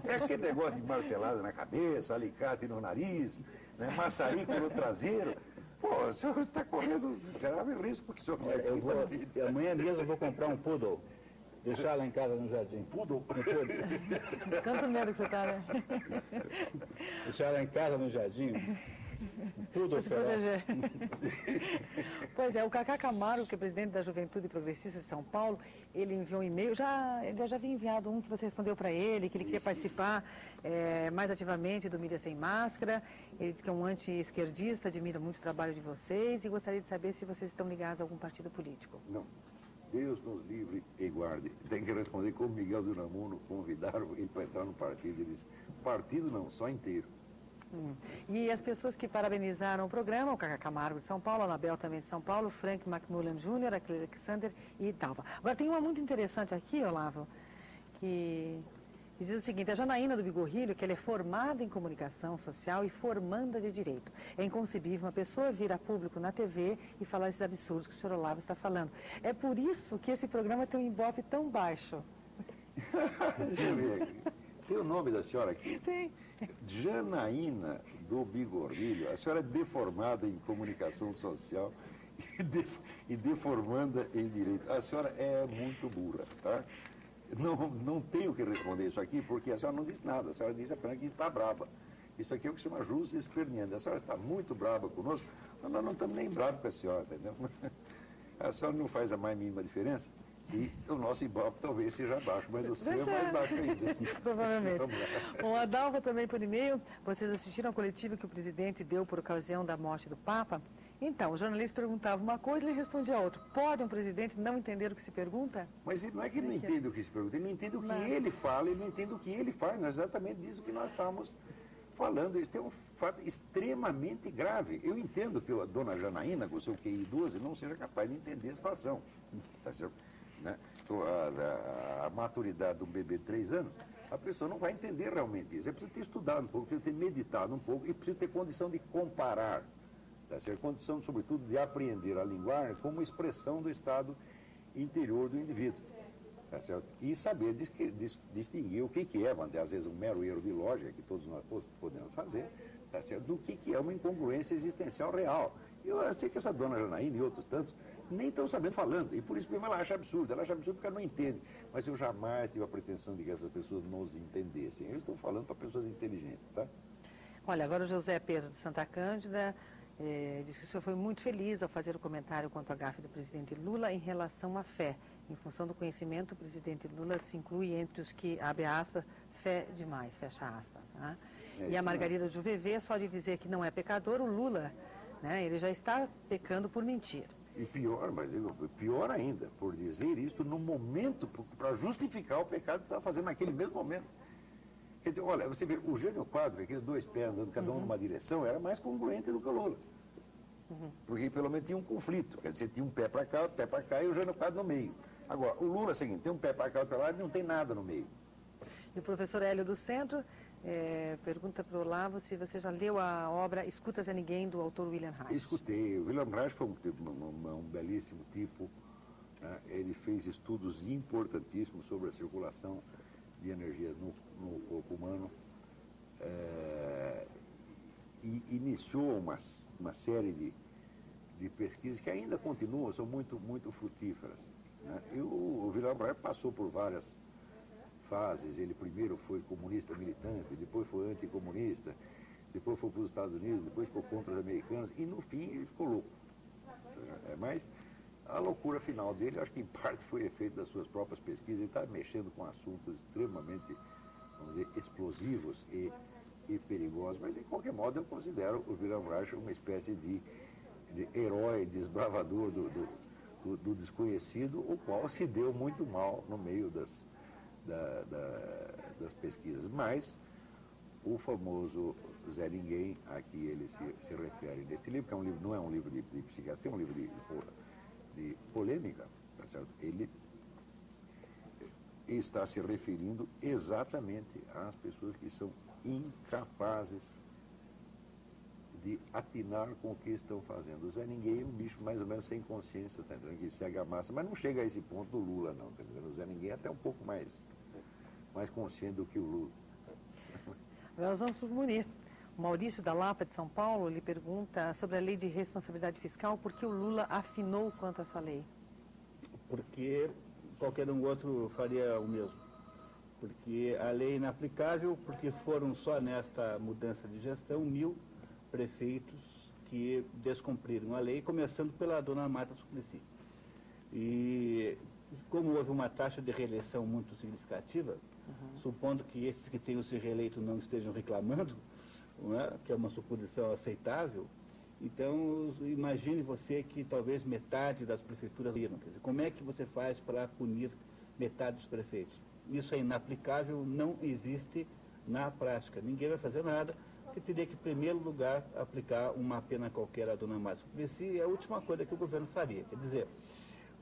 É aquele negócio de martelada na cabeça, alicate no nariz, né, maçarico no traseiro. Pô, o senhor está correndo grave risco que o senhor vai aqui. Amanhã mesmo eu vou comprar um poodle. Deixar lá em casa no jardim. Poodle? Tanto medo que você está, né? Deixar lá em casa no jardim. Tudo se proteger. Pois é, o Cacá Camargo, que é presidente da Juventude Progressista de São Paulo, ele enviou um e-mail, ele já havia enviado um que você respondeu para ele, que ele queria participar mais ativamente do Mídia Sem Máscara. Ele diz que é um anti-esquerdista, admira muito o trabalho de vocês e gostaria de saber se vocês estão ligados a algum partido político. Não. Deus nos livre e guarde. Tem que responder como Miguel de Unamuno convidaram ele para entrar no partido. Ele disse, partido não, só inteiro. E as pessoas que parabenizaram o programa, o Cacá Camargo de São Paulo, a Anabel também de São Paulo, Frank McMullen Jr., Alexander e Dalva. Agora tem uma muito interessante aqui, Olavo, que diz o seguinte, a Janaína do Bigorrilho, que ela é formada em comunicação social e formanda de direito. É inconcebível uma pessoa vir a público na TV e falar esses absurdos que o senhor Olavo está falando. É por isso que esse programa tem um ibope tão baixo. Deixa eu ver aqui. Tem o nome da senhora aqui? Tem. Janaína do Bigorrilho. A senhora é deformada em comunicação social e deformanda em direito. A senhora é muito burra, tá? Não tenho que responder isso aqui, porque a senhora não disse nada. A senhora disse apenas que está brava. Isso aqui é o que se chama jus esperneando. A senhora está muito brava conosco, mas nós não estamos nem bravos com a senhora, entendeu? A senhora não faz a mais mínima diferença. E o nosso ibope talvez seja baixo, mas o seu é mais baixo ainda. Provavelmente. O Adalva também por e-mail. Vocês assistiram ao coletivo que o presidente deu por ocasião da morte do Papa? Então, o jornalista perguntava uma coisa e ele respondia a outra. Pode um presidente não entender o que se pergunta? Mas não é que ele não entende o que se pergunta, ele não entende o que ele fala, ele não entende o que ele faz. Não é exatamente disso que nós estamos falando. Isso é um fato extremamente grave. Eu entendo que a dona Janaína, com o seu QI 12, não seja capaz de entender a situação. Tá certo? Né? A maturidade de um bebê de 3 anos, a pessoa não vai entender realmente isso. É preciso ter estudado um pouco, precisa ter meditado um pouco e precisa ter condição de comparar. Tá certo? Condição, sobretudo, de apreender a linguagem como expressão do estado interior do indivíduo. Tá certo? E saber distinguir o que é, vamos dizer, às vezes, um mero erro de lógica, que todos nós podemos fazer, tá certo? Do que é uma incongruência existencial real. Eu sei que essa dona Janaína e outros tantos nem estão sabendo falando, e por isso mesmo ela acha absurdo porque ela não entende. Mas eu jamais tive a pretensão de que essas pessoas nos entendessem. Eu estou falando para pessoas inteligentes, tá? Olha, agora o José Pedro de Santa Cândida diz que o senhor foi muito feliz ao fazer o comentário quanto à gafe do presidente Lula em relação à fé. Em função do conhecimento, o presidente Lula se inclui entre os que, abre aspas, fé demais, fecha aspas. Né? E a Margarida do VV, só de dizer que não é pecador, o Lula, né, ele já está pecando por mentir. E pior, mas pior ainda, por dizer isso no momento, para justificar o pecado que estava fazendo naquele mesmo momento. Quer dizer, olha, você vê, o Jânio Quadros, aqueles 2 pés andando cada um numa direção, era mais congruente do que o Lula. Porque pelo menos tinha um conflito, quer dizer, tinha um pé para cá, outro pé para cá e o Jânio Quadros no meio. Agora, o Lula é o seguinte, tem um pé para cá, outro para lá e não tem nada no meio. E o professor Hélio do Centro pergunta para o Olavo se você já leu a obra Escutas a Ninguém, do autor William Reich. Escutei. O William Reich foi um belíssimo tipo. Né? Ele fez estudos importantíssimos sobre a circulação de energia no corpo humano. e iniciou uma série de pesquisas que ainda continuam, são muito frutíferas, né? E o Vilhena Braga passou por várias fases. Ele primeiro foi comunista militante, depois foi anticomunista, depois foi para os Estados Unidos, depois ficou contra os americanos, e no fim ele ficou louco. Mas a loucura final dele, acho que em parte foi efeito das suas próprias pesquisas. Ele está mexendo com assuntos extremamente, vamos dizer, explosivos e perigosos, mas de qualquer modo eu considero o Vilhena Braga uma espécie de herói, desbravador do desconhecido, o qual se deu muito mal no meio das pesquisas. Mas o famoso Zé Ninguém, a que ele se refere neste livro, que é um livro, não é um livro de psiquiatria, é um livro de polêmica, tá certo? Ele está se referindo exatamente às pessoas que são incapazes de atinar com o que estão fazendo. O Zé Ninguém é um bicho mais ou menos sem consciência, tá entendendo? Que segue a massa, mas não chega a esse ponto do Lula, não, tá entendendo? O Zé Ninguém é até um pouco mais consciente do que o Lula. Agora nós vamos para o Munir. O Maurício da Lapa, de São Paulo, lhe pergunta sobre a lei de responsabilidade fiscal, por que o Lula afinou quanto a essa lei? Porque qualquer um outro faria o mesmo. Porque a lei é inaplicável, porque foram só nesta mudança de gestão 1000 prefeitos que descumpriram a lei, começando pela dona Marta Suplicy. E como houve uma taxa de reeleição muito significativa, supondo que esses que tenham se reeleito não estejam reclamando, não é? Que é uma suposição aceitável, então imagine você que talvez metade das prefeituras iram. Quer dizer, como é que você faz para punir metade dos prefeitos? Isso é inaplicável, não existe na prática. Ninguém vai fazer nada, porque teria que, em primeiro lugar, aplicar uma pena qualquer à dona Marta Suplicy, é a última coisa que o governo faria. Quer dizer,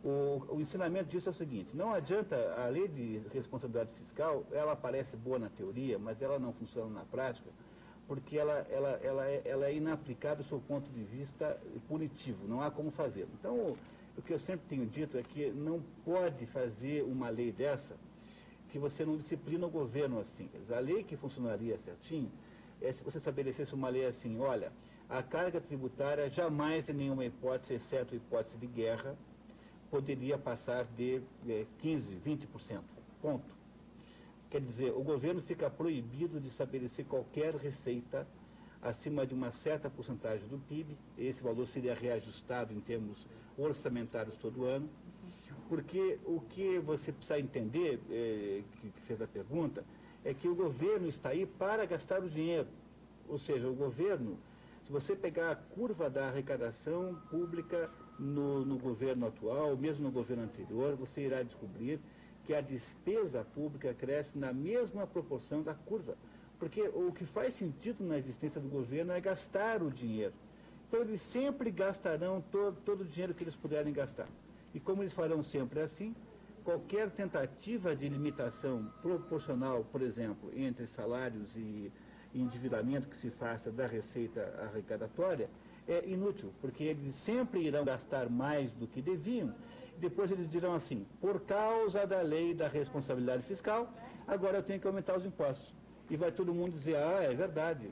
o ensinamento disso é o seguinte: não adianta, a lei de responsabilidade fiscal, ela parece boa na teoria, mas ela não funciona na prática, porque ela é inaplicável do seu ponto de vista punitivo, não há como fazer. Então, o que eu sempre tenho dito é que não pode fazer uma lei dessa que você não disciplina o governo assim. Quer dizer, a lei que funcionaria certinho é se você estabelecesse uma lei assim: olha, a carga tributária jamais, em nenhuma hipótese, exceto hipótese de guerra, poderia passar de 15%, 20%. Ponto. Quer dizer, o governo fica proibido de estabelecer qualquer receita acima de uma certa porcentagem do PIB. Esse valor seria reajustado em termos orçamentários todo ano. Porque o que você precisa entender, que fez a pergunta, é que o governo está aí para gastar o dinheiro. Ou seja, o governo, se você pegar a curva da arrecadação pública no governo atual, mesmo no governo anterior, você irá descobrir que a despesa pública cresce na mesma proporção da curva. Porque o que faz sentido na existência do governo é gastar o dinheiro. Então eles sempre gastarão todo o dinheiro que eles puderem gastar. E como eles farão sempre assim, qualquer tentativa de limitação proporcional, por exemplo, entre salários e endividamento que se faça da receita arrecadatória, é inútil, porque eles sempre irão gastar mais do que deviam. Depois eles dirão assim: por causa da lei da responsabilidade fiscal, agora eu tenho que aumentar os impostos. E vai todo mundo dizer: ah, é verdade,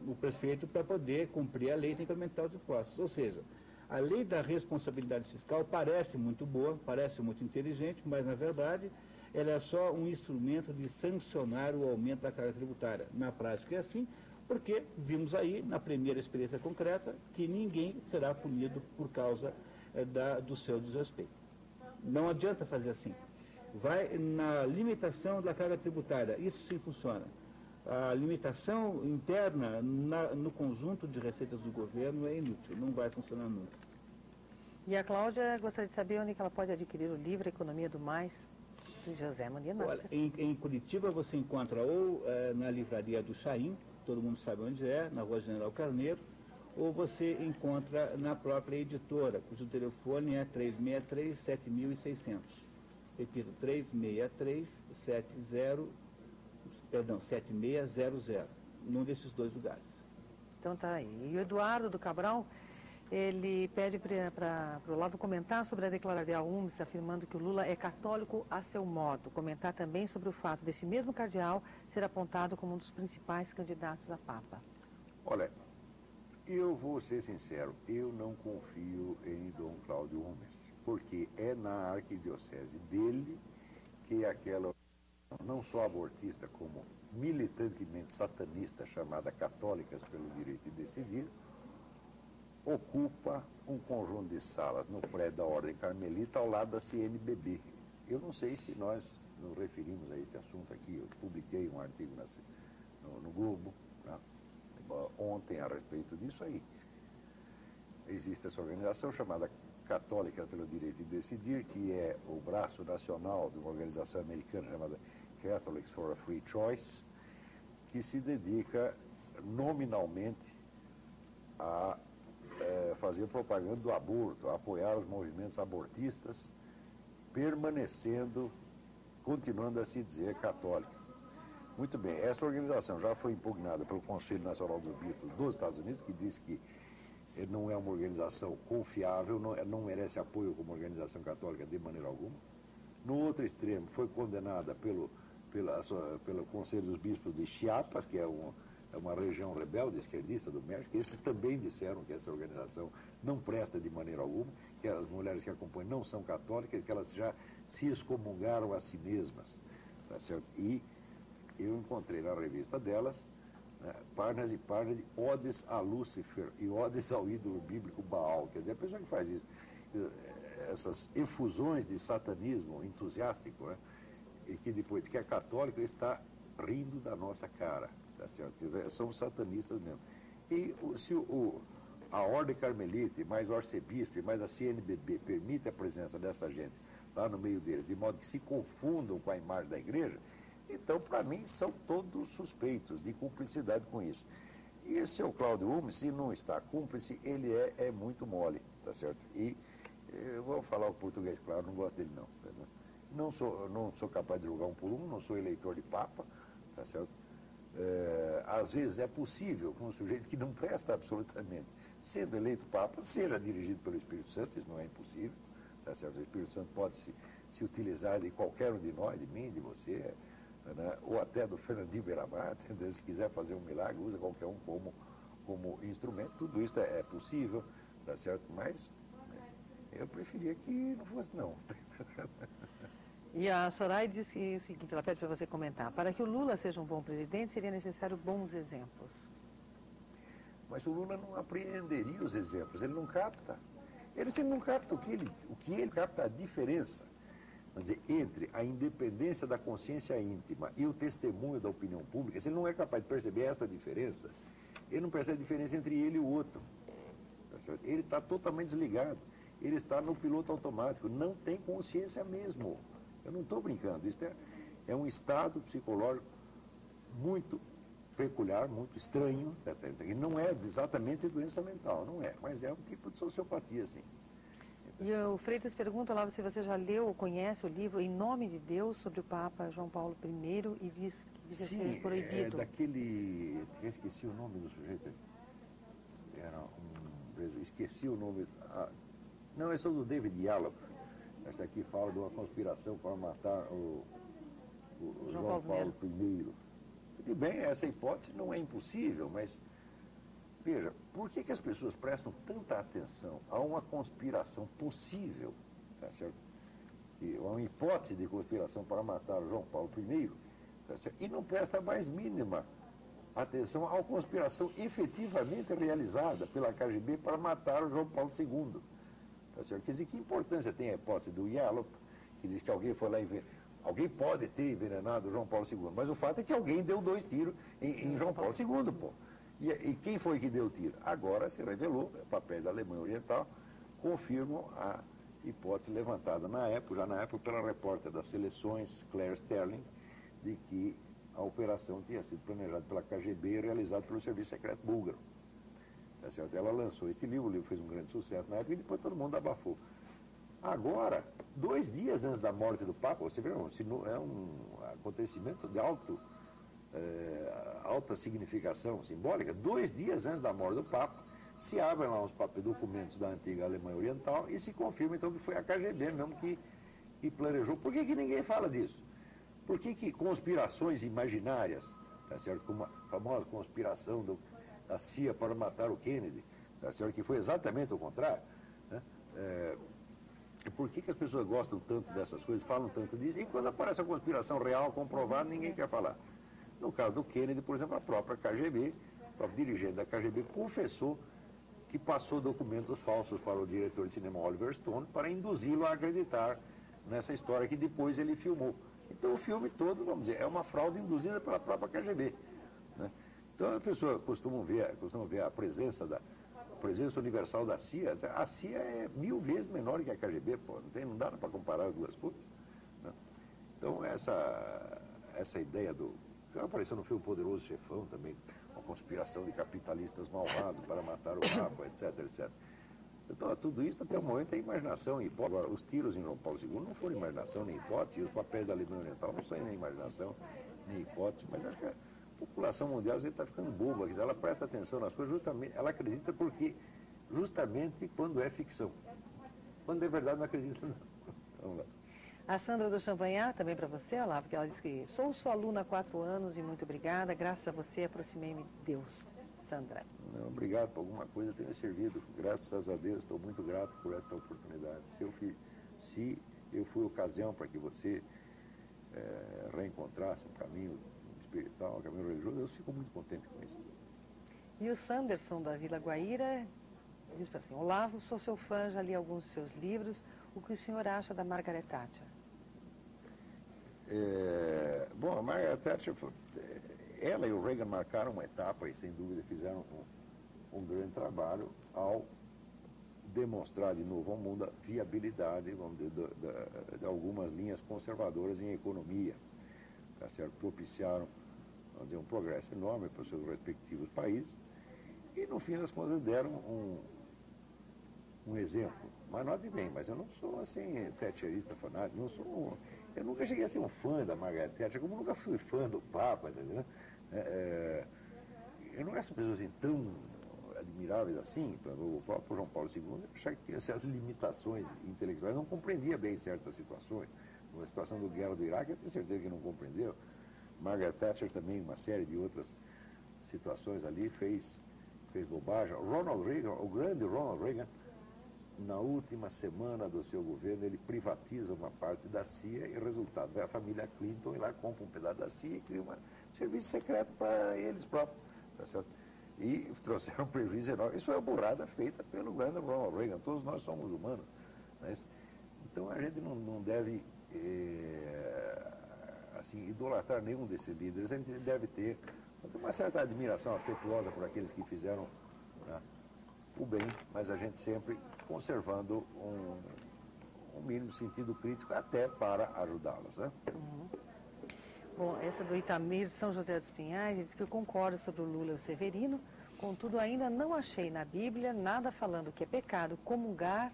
o prefeito, para poder cumprir a lei, tem que aumentar os impostos. Ou seja, a lei da responsabilidade fiscal parece muito boa, parece muito inteligente, mas, na verdade, ela é só um instrumento de sancionar o aumento da carga tributária. Na prática é assim, porque vimos aí, na primeira experiência concreta, que ninguém será punido por causa do seu desrespeito. Não adianta fazer assim. Vai na limitação da carga tributária, isso sim funciona. A limitação interna no conjunto de receitas do governo é inútil, não vai funcionar nunca. E a Cláudia gostaria de saber onde que ela pode adquirir o livro Economia do Mais, do José Maria Nasser. Olha, em Curitiba você encontra ou na livraria do Chaim, todo mundo sabe onde é, na Rua General Carneiro, ou você encontra na própria editora, cujo telefone é 363-7600. Repito, 7600, num desses dois lugares. Então tá aí. E o Eduardo do Cabral, ele pede para o Olavo comentar sobre a declaração da UMS, afirmando que o Lula é católico a seu modo. Comentar também sobre o fato desse mesmo cardeal ser apontado como um dos principais candidatos a Papa. Olha, Eu vou ser sincero, eu não confio em Dom Cláudio Umes, porque é na arquidiocese dele que aquela, não só abortista, como militantemente satanista, chamada Católicas pelo Direito de Decidir, ocupa um conjunto de salas no prédio da Ordem Carmelita ao lado da CNBB. Eu não sei se nós nos referimos a este assunto aqui, eu publiquei um artigo no Globo, né, ontem a respeito disso aí. Existe essa organização chamada Católica pelo Direito de Decidir, que é o braço nacional de uma organização americana chamada Catholics for a Free Choice, que se dedica nominalmente a fazer propaganda do aborto, a apoiar os movimentos abortistas, continuando a se dizer católica. Muito bem, essa organização já foi impugnada pelo Conselho Nacional dos Bispos dos Estados Unidos, que diz que não é uma organização confiável, não merece apoio como organização católica de maneira alguma. No outro extremo, foi condenada pelo Conselho dos Bispos de Chiapas, que é uma região rebelde esquerdista do México. Esses também disseram que essa organização não presta de maneira alguma, que as mulheres que acompanham não são católicas, que elas já se excomungaram a si mesmas. Tá certo? E eu encontrei na revista delas, né, páginas e páginas de odes a Lúcifer e odes ao ídolo bíblico Baal. Quer dizer, a pessoa que faz isso, essas efusões de satanismo entusiástico, né, e que depois que é católico está rindo da nossa cara. Tá certo? Quer dizer, são satanistas mesmo. E se a Ordem Carmelita, mais o arcebispo, mais a CNBB permite a presença dessa gente lá no meio deles, de modo que se confundam com a imagem da igreja, então, para mim, são todos suspeitos de cumplicidade com isso. E esse é o Cláudio Umes, se não está cúmplice, ele é muito mole, tá certo? E eu vou falar o português, claro, não gosto dele não. Não sou capaz de julgar um por um, não sou eleitor de Papa, tá certo? Às vezes é possível que um sujeito que não presta absolutamente, sendo eleito Papa, seja dirigido pelo Espírito Santo, isso não é impossível, tá certo? O Espírito Santo pode se utilizar de qualquer um de nós, de mim, de você, né? Ou até do Fernandinho Beiramar, se quiser fazer um milagre, usa qualquer um como instrumento, tudo isso é possível, tá certo? Mas eu preferia que não fosse não. E a Soraya diz que o seguinte, ela pede para você comentar, para que o Lula seja um bom presidente, seria necessário bons exemplos. Mas o Lula não apreenderia os exemplos, ele não capta. Ele não capta o que ele capta, a diferença. Quer dizer, entre a independência da consciência íntima e o testemunho da opinião pública, se ele não é capaz de perceber esta diferença, ele não percebe a diferença entre ele e o outro. Tá certo? Ele está totalmente desligado, ele está no piloto automático, não tem consciência mesmo. Eu não estou brincando, isso é um estado psicológico muito peculiar, muito estranho. Tá certo? Não é exatamente doença mental, não é, mas é um tipo de sociopatia, sim. E o Freitas pergunta lá se você já leu ou conhece o livro Em Nome de Deus, sobre o Papa João Paulo I, e diz que ser proibido. Eu esqueci o nome do sujeito. Esqueci o nome. Não, esse é o do David Yallop. Esta aqui fala de uma conspiração para matar o João Paulo I. Tudo bem, essa hipótese não é impossível, mas veja, por que as pessoas prestam tanta atenção a uma conspiração possível, tá certo? Uma hipótese de conspiração para matar o João Paulo I, tá certo? E não presta a mais mínima atenção à conspiração efetivamente realizada pela KGB para matar o João Paulo II. Tá certo? Quer dizer, que importância tem a hipótese do Yallop, que diz que alguém foi lá e alguém pode ter envenenado o João Paulo II, mas o fato é que alguém deu 2 tiros em João Paulo II, pô. E quem foi que deu o tiro? Agora se revelou, papéis da Alemanha Oriental confirmam a hipótese levantada já na época pela repórter das seleções, Claire Sterling, de que a operação tinha sido planejada pela KGB e realizada pelo Serviço Secreto Búlgaro. Tá certo? Ela lançou este livro, o livro fez um grande sucesso na época e depois todo mundo abafou. Agora, 2 dias antes da morte do Papa, você vê, é um acontecimento de alta significação simbólica, 2 dias antes da morte do Papa, se abrem lá uns documentos da antiga Alemanha Oriental e se confirma então que foi a KGB mesmo que planejou. Por que ninguém fala disso? Por que conspirações imaginárias, tá certo? Como a famosa conspiração a CIA para matar o Kennedy, tá certo? Que foi exatamente o contrário, né? E por que as pessoas gostam tanto dessas coisas, falam tanto disso, e quando aparece a conspiração real, comprovada, ninguém quer falar. No caso do Kennedy, por exemplo, a própria KGB, o próprio dirigente da KGB confessou que passou documentos falsos para o diretor de cinema Oliver Stone para induzi-lo a acreditar nessa história que depois ele filmou. Então o filme todo, vamos dizer, é uma fraude induzida pela própria KGB, né? Então a pessoa costuma ver a presença universal da CIA. A CIA é 1000 vezes menor que a KGB, pô, não dá para comparar as duas coisas, né? Então essa ideia já apareceu no filme Poderoso Chefão também, uma conspiração de capitalistas malvados para matar o Papa, etc, etc. Então, tudo isso, até o momento, é imaginação e hipótese. Agora, os tiros em João Paulo II não foram imaginação nem hipótese, e os papéis da Alemanha Oriental não são nem imaginação nem hipótese, mas acho que a população mundial está ficando boba, ela presta atenção nas coisas, justamente, ela acredita justamente quando é ficção. Quando é verdade, não acredita, não. Vamos lá. A Sandra do Champagnat, também para você, olha lá, porque ela disse que sou sua aluna há 4 anos e muito obrigada, graças a você aproximei-me de Deus. Sandra. Não, obrigado por alguma coisa tenha servido, graças a Deus, estou muito grato por esta oportunidade. Se eu fui ocasião para que você reencontrasse um caminho espiritual, um caminho religioso, eu fico muito contente com isso. E o Sanderson da Vila Guaíra diz assim: Olavo, sou seu fã, já li alguns dos seus livros, o que o senhor acha da Margaret Thatcher? Bom, a Margaret Thatcher, ela e o Reagan marcaram uma etapa e, sem dúvida, fizeram um grande trabalho ao demonstrar de novo ao mundo a viabilidade, vamos dizer, de algumas linhas conservadoras em economia, tá certo? Propiciaram, vamos dizer, um progresso enorme para os seus respectivos países e, no fim das contas, deram um exemplo. Mas note bem, mas eu não sou assim thatcherista fanático, eu nunca cheguei a ser um fã da Margaret Thatcher, como nunca fui fã do Papa, entendeu? Eu não acho pessoas assim tão admiráveis assim. O próprio João Paulo II, eu achava que tinha certas limitações intelectuais, não compreendia bem certas situações. A situação da guerra do Iraque, eu tenho certeza que não compreendeu. Margaret Thatcher também, uma série de outras situações ali, fez bobagem. Ronald Reagan, o grande Ronald Reagan, na última semana do seu governo, ele privatiza uma parte da CIA e, resultado, vai a família Clinton e lá compra um pedaço da CIA e cria um serviço secreto para eles próprios, tá certo? E trouxeram um prejuízo enorme. Isso é uma burrada feita pelo grande Ronald Reagan. Todos nós somos humanos, não é isso? Então a gente não deve assim, idolatrar nenhum desses líderes. A gente deve ter uma certa admiração afetuosa por aqueles que fizeram, né, o bem, mas a gente sempre conservando um mínimo sentido crítico até para ajudá-los, né? Uhum. Bom, essa do Itamir de São José dos Pinhais, ele diz que eu concordo sobre o Lula e o Severino, contudo ainda não achei na Bíblia nada falando que é pecado comungar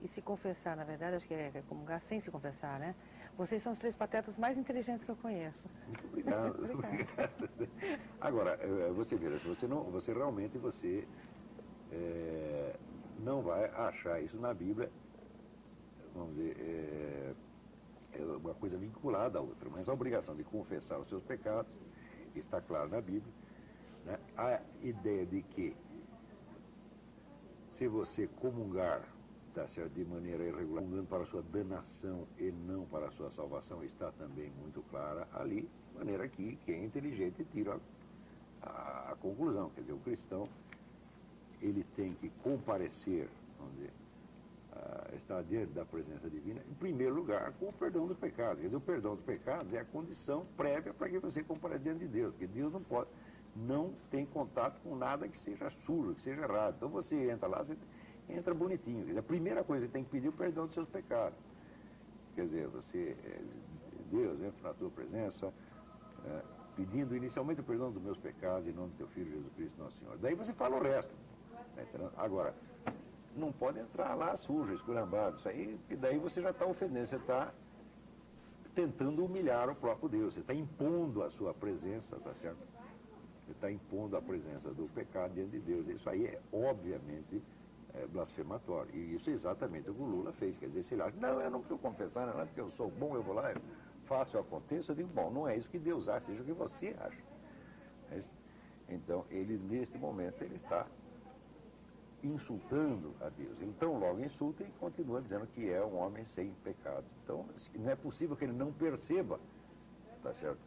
e se confessar. Na verdade, acho que é comungar sem se confessar, né? Vocês são os 3 patetas mais inteligentes que eu conheço. Muito obrigado. Obrigado. Agora, você vê, você realmente não vai achar isso na Bíblia, vamos dizer, é uma coisa vinculada à outra, mas a obrigação de confessar os seus pecados está claro na Bíblia, né? A ideia de que se você comungar, tá certo, de maneira irregular, comungando para a sua danação e não para a sua salvação, está também muito clara ali, de maneira que quem é inteligente tira a conclusão. Quer dizer, o cristão, ele tem que comparecer, vamos dizer, estar diante da presença divina, em primeiro lugar, com o perdão dos pecados. Quer dizer, o perdão dos pecados é a condição prévia para que você compareça diante de Deus, porque Deus não tem contato com nada que seja sujo, que seja errado. Então você entra lá, você entra bonitinho. Quer dizer, a primeira coisa que tem que pedir é o perdão dos seus pecados. Quer dizer, Deus entra na tua presença, pedindo inicialmente o perdão dos meus pecados, em nome do teu Filho Jesus Cristo, nosso Senhor. Daí você fala o resto. Tá entendendo? Agora, não pode entrar lá sujo, esculhambado, isso aí, e daí você já está ofendendo, você está tentando humilhar o próprio Deus, você está impondo a sua presença, tá certo? Você está impondo a presença do pecado diante de Deus. Isso aí é, obviamente, blasfematório. E isso é exatamente o que o Lula fez. Quer dizer, se ele acha, não, eu não preciso confessar nada, porque eu sou bom, eu vou lá, eu faço, eu aconteço. Eu digo, bom, não é isso que Deus acha, seja o que você acha. Então, ele, neste momento, ele está insultando a Deus. Ele tão logo insulta e continua dizendo que é um homem sem pecado. Então, não é possível que ele não perceba, tá certo?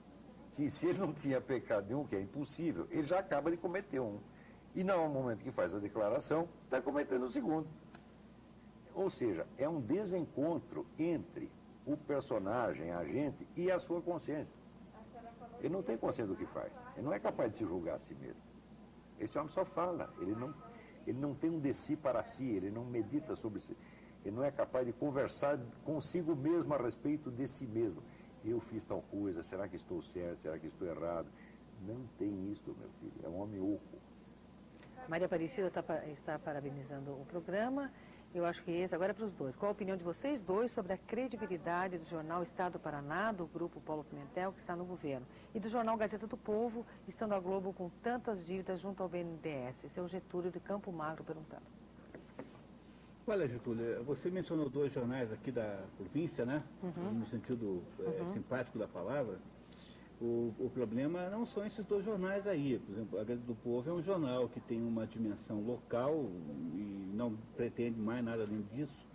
Que se ele não tinha pecado nenhum, que é impossível, ele já acaba de cometer um. E não, no momento que faz a declaração, está cometendo o segundo. Ou seja, é um desencontro entre o personagem, a agente, e a sua consciência. Ele não tem consciência do que faz. Ele não é capaz de se julgar a si mesmo. Esse homem só fala. Ele não tem um de si para si, ele não medita sobre si. Ele não é capaz de conversar consigo mesmo a respeito de si mesmo. Eu fiz tal coisa, será que estou certo, será que estou errado? Não tem isso, meu filho. É um homem oco. Maria Aparecida está parabenizando o programa. Eu acho que esse agora é para os dois. Qual a opinião de vocês dois sobre a credibilidade do jornal Estado do Paraná, do grupo Paulo Pimentel, que está no governo, e do jornal Gazeta do Povo, estando a Globo com tantas dívidas junto ao BNDES? Seu Getúlio de Campo Magro perguntando. Olha, Getúlio, você mencionou dois jornais aqui da província, né? No sentido simpático da palavra. O problema não são esses dois jornais aí. Por exemplo, a Gazeta do Povo é um jornal que tem uma dimensão local e não pretende mais nada além disso.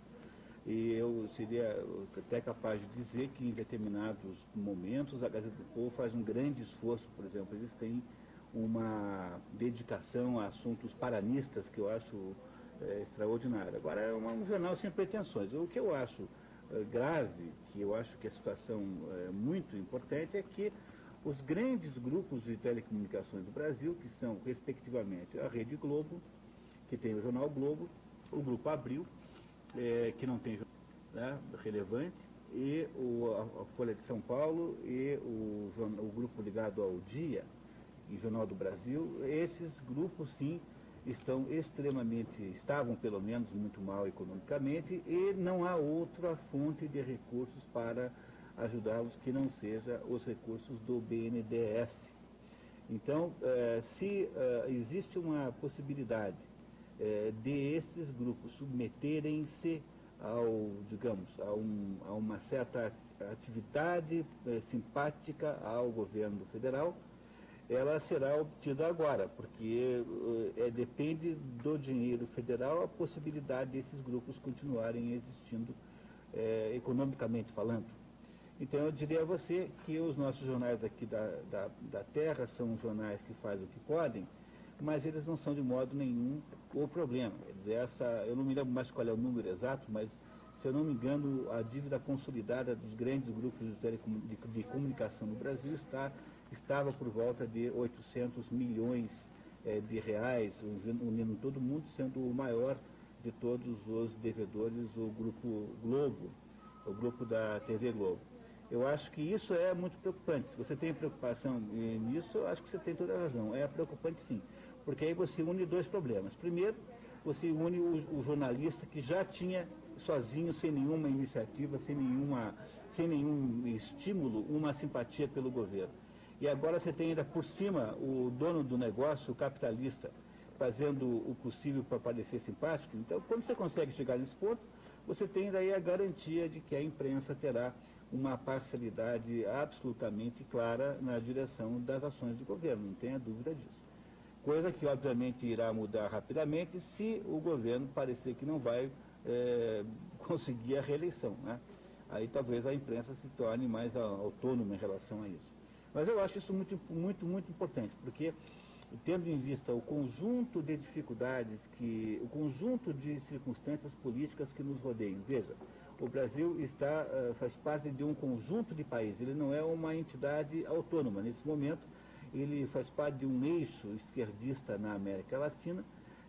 E eu seria até capaz de dizer que em determinados momentos a Gazeta do Povo faz um grande esforço. Por exemplo, eles têm uma dedicação a assuntos paranistas que eu acho extraordinária. Agora, é um jornal sem pretensões. O que eu acho grave, que eu acho que a situação é muito importante, é que os grandes grupos de telecomunicações do Brasil, que são, respectivamente, a Rede Globo, que tem o Jornal Globo, o Grupo Abril, que não tem jornal relevante, e a Folha de São Paulo, e o grupo ligado ao Dia, e Jornal do Brasil, esses grupos, sim, estavam pelo menos muito mal economicamente, e não há outra fonte de recursos para ajudá-los que não seja os recursos do BNDES. Então, se existe uma possibilidade de esses grupos submeterem-se a uma certa atividade simpática ao governo federal, ela será obtida agora, porque depende do dinheiro federal a possibilidade desses grupos continuarem existindo economicamente falando. Então eu diria a você que os nossos jornais aqui da terra são jornais que fazem o que podem, mas eles não são de modo nenhum o problema. Quer dizer, eu não me lembro mais qual é o número exato, mas se eu não me engano, a dívida consolidada dos grandes grupos de comunicação no Brasil estava por volta de 800 milhões de reais, unindo todo mundo, sendo o maior de todos os devedores o Grupo Globo, o grupo da TV Globo. Eu acho que isso é muito preocupante. Se você tem preocupação nisso, eu acho que você tem toda a razão. É preocupante sim, porque aí você une dois problemas. Primeiro, você une o jornalista que já tinha sozinho, sem nenhuma iniciativa, sem nenhum estímulo, uma simpatia pelo governo. E agora você tem ainda por cima o dono do negócio, o capitalista, fazendo o possível para parecer simpático. Então, quando você consegue chegar nesse ponto, você tem daí a garantia de que a imprensa terá uma parcialidade absolutamente clara na direção das ações do governo, não tenha dúvida disso. Coisa que, obviamente, irá mudar rapidamente se o governo parecer que não vai conseguir a reeleição, né? Aí talvez a imprensa se torne mais autônoma em relação a isso. Mas eu acho isso muito, muito, muito importante, porque tendo em vista o conjunto de dificuldades, o conjunto de circunstâncias políticas que nos rodeiam. Veja, o Brasil faz parte de um conjunto de países, ele não é uma entidade autônoma. Nesse momento, ele faz parte de um eixo esquerdista na América Latina,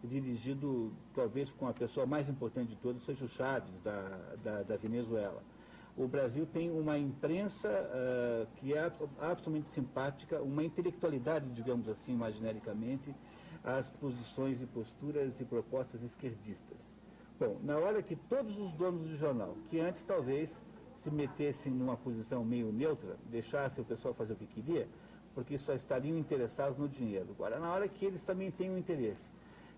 dirigido talvez com a pessoa mais importante de todos, seja o Chaves, da Venezuela. O Brasil tem uma imprensa que é absolutamente simpática, uma intelectualidade, digamos assim, imaginericamente, às posições e posturas e propostas esquerdistas. Bom, na hora que todos os donos de jornal, que antes talvez se metessem numa posição meio neutra, deixassem o pessoal fazer o que queria, porque só estariam interessados no dinheiro. Agora, na hora que eles também têm um interesse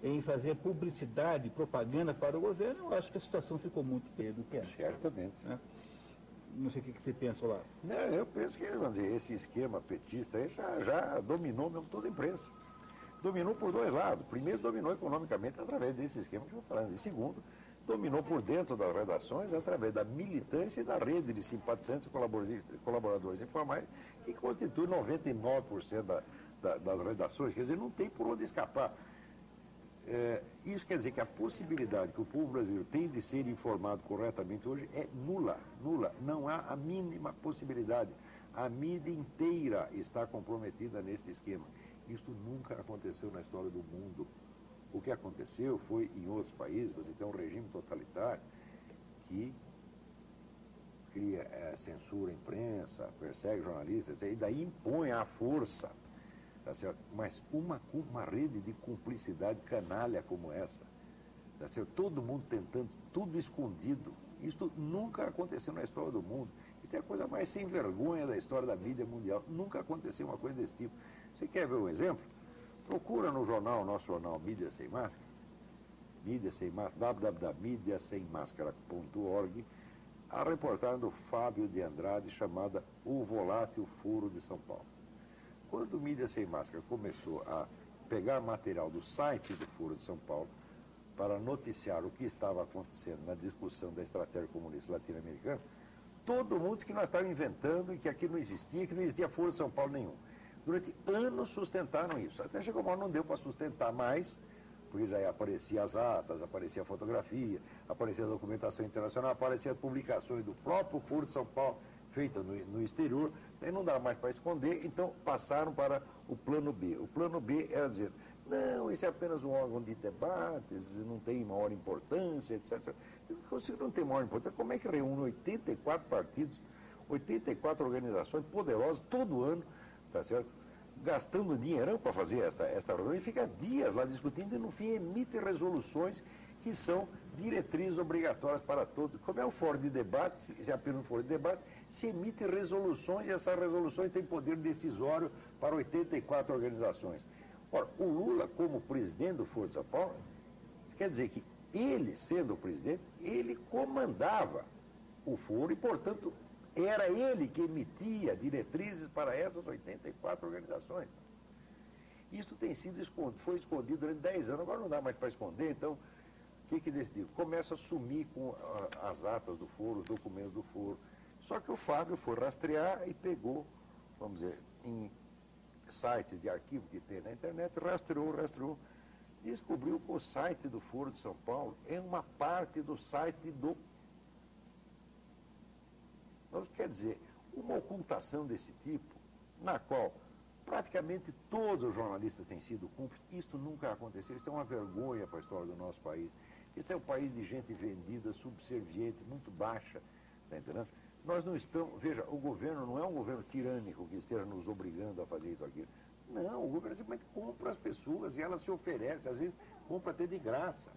em fazer publicidade, propaganda para o governo, eu acho que a situação ficou muito pior do que é. Certamente. Né? Não sei o que você pensa lá. Não, eu penso que, vamos dizer, esse esquema petista aí já dominou mesmo toda a imprensa. Dominou por dois lados. Primeiro, dominou economicamente através desse esquema que eu estou falando. E segundo, dominou por dentro das redações através da militância e da rede de simpatizantes e colaboradores informais, que constitui 99% das redações. Quer dizer, não tem por onde escapar. Isso quer dizer que a possibilidade que o povo brasileiro tem de ser informado corretamente hoje é nula, nula. Não há a mínima possibilidade. A mídia inteira está comprometida neste esquema. Isso nunca aconteceu na história do mundo. O que aconteceu foi, em outros países, você tem um regime totalitário que cria censura à imprensa, persegue jornalistas, e daí impõe à força. Tá certo? Mas uma rede de cumplicidade canalha como essa, tá certo? Todo mundo tentando, tudo escondido, isso nunca aconteceu na história do mundo. Isso é a coisa mais sem vergonha da história da mídia mundial. Nunca aconteceu uma coisa desse tipo. Você quer ver um exemplo? Procura no jornal, nosso jornal Mídia Sem Máscara, www.mediasemmascara.org, a reportagem do Fábio de Andrade chamada O Volátil Furo de São Paulo. Quando o Mídia Sem Máscara começou a pegar material do site do Foro de São Paulo para noticiar o que estava acontecendo na discussão da estratégia comunista latino-americana, todo mundo disse que nós estávamos inventando e que aquilo não existia, que não existia Foro de São Paulo nenhum. Durante anos sustentaram isso. Até chegou uma hora, não deu para sustentar mais, porque já aparecia as atas, aparecia a fotografia, aparecia a documentação internacional, aparecia as publicações do próprio Foro de São Paulo, feitas no exterior, aí não dá mais para esconder, então passaram para o plano B. O plano B era dizer, não, isso é apenas um órgão de debates, não tem maior importância, etc. Se não tem maior importância, como é que reúne 84 partidos, 84 organizações poderosas todo ano, tá certo? Gastando dinheirão para fazer esta reunião e fica dias lá discutindo e no fim emite resoluções que são diretrizes obrigatórias para todos. Como é o fórum de debate, se é apenas um fórum de debate, se emite resoluções e essas resoluções têm poder decisório para 84 organizações. Ora, o Lula, como presidente do Foro de São Paulo, quer dizer que ele, sendo o presidente, ele comandava o foro e, portanto, era ele que emitia diretrizes para essas 84 organizações. Isso tem sido escondido, foi escondido durante 10 anos, agora não dá mais para esconder, então, o que decidiu? Começa a sumir com as atas do foro, os documentos do foro. Só que o Fábio foi rastrear e pegou, vamos dizer, em sites de arquivo que tem na internet, rastreou, descobriu que o site do Foro de São Paulo é uma parte do site do... Então, quer dizer, uma ocultação desse tipo, na qual praticamente todos os jornalistas têm sido cúmplices, isso nunca aconteceu, isso é uma vergonha para a história do nosso país. Isso é um país de gente vendida, subserviente, muito baixa, está entendendo? Nós não estamos, veja, o governo não é um governo tirânico que esteja nos obrigando a fazer isso ou aquilo. Não, o governo simplesmente compra as pessoas e elas se oferecem, às vezes compra até de graça.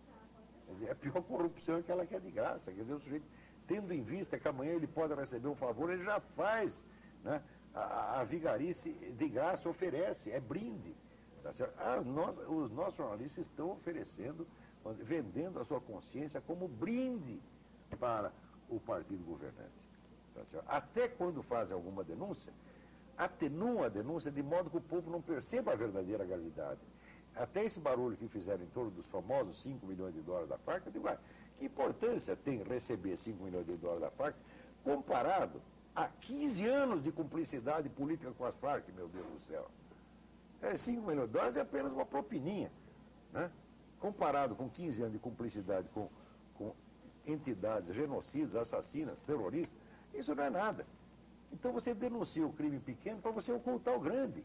Quer dizer, a pior corrupção é que ela quer de graça. Quer dizer, o sujeito, tendo em vista que amanhã ele pode receber um favor, ele já faz, né? A vigarice de graça oferece, é brinde. Tá certo? Os nossos jornalistas estão oferecendo, vendendo a sua consciência como brinde para o partido governante. Tá certo? Até quando fazem alguma denúncia, atenuam a denúncia de modo que o povo não perceba a verdadeira gravidade. Até esse barulho que fizeram em torno dos famosos 5 milhões de dólares da Farc, eu digo, que importância tem receber 5 milhões de dólares da Farc comparado a 15 anos de cumplicidade política com as Farc, meu Deus do céu. 5 milhões de dólares é apenas uma propininha, né? Comparado com 15 anos de cumplicidade com entidades genocidas, assassinas, terroristas, isso não é nada. Então você denuncia o crime pequeno para você ocultar o grande.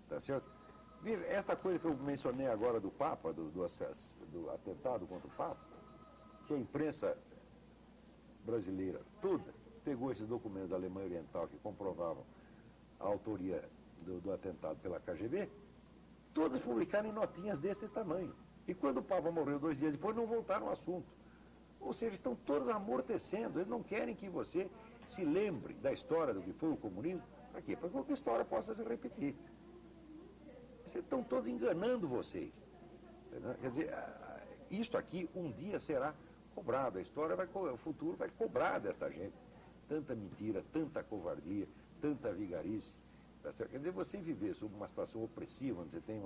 Tá certo? Veja, esta coisa que eu mencionei agora do Papa, do atentado contra o Papa, que a imprensa brasileira toda pegou esses documentos da Alemanha Oriental que comprovavam a autoria do atentado pela KGB, todas publicaram em notinhas deste tamanho. E quando o Papa morreu 2 dias depois, não voltaram ao assunto. Ou seja, estão todos amortecendo, eles não querem que você se lembre da história do que foi o comunismo. Para quê? Para que a história possa se repetir. Vocês estão todos enganando vocês. Entendeu? Quer dizer, isto aqui um dia será cobrado, o futuro vai cobrar desta gente. Tanta mentira, tanta covardia, tanta vigarice. Tá certo? Quer dizer, você viver sob uma situação opressiva, onde você tem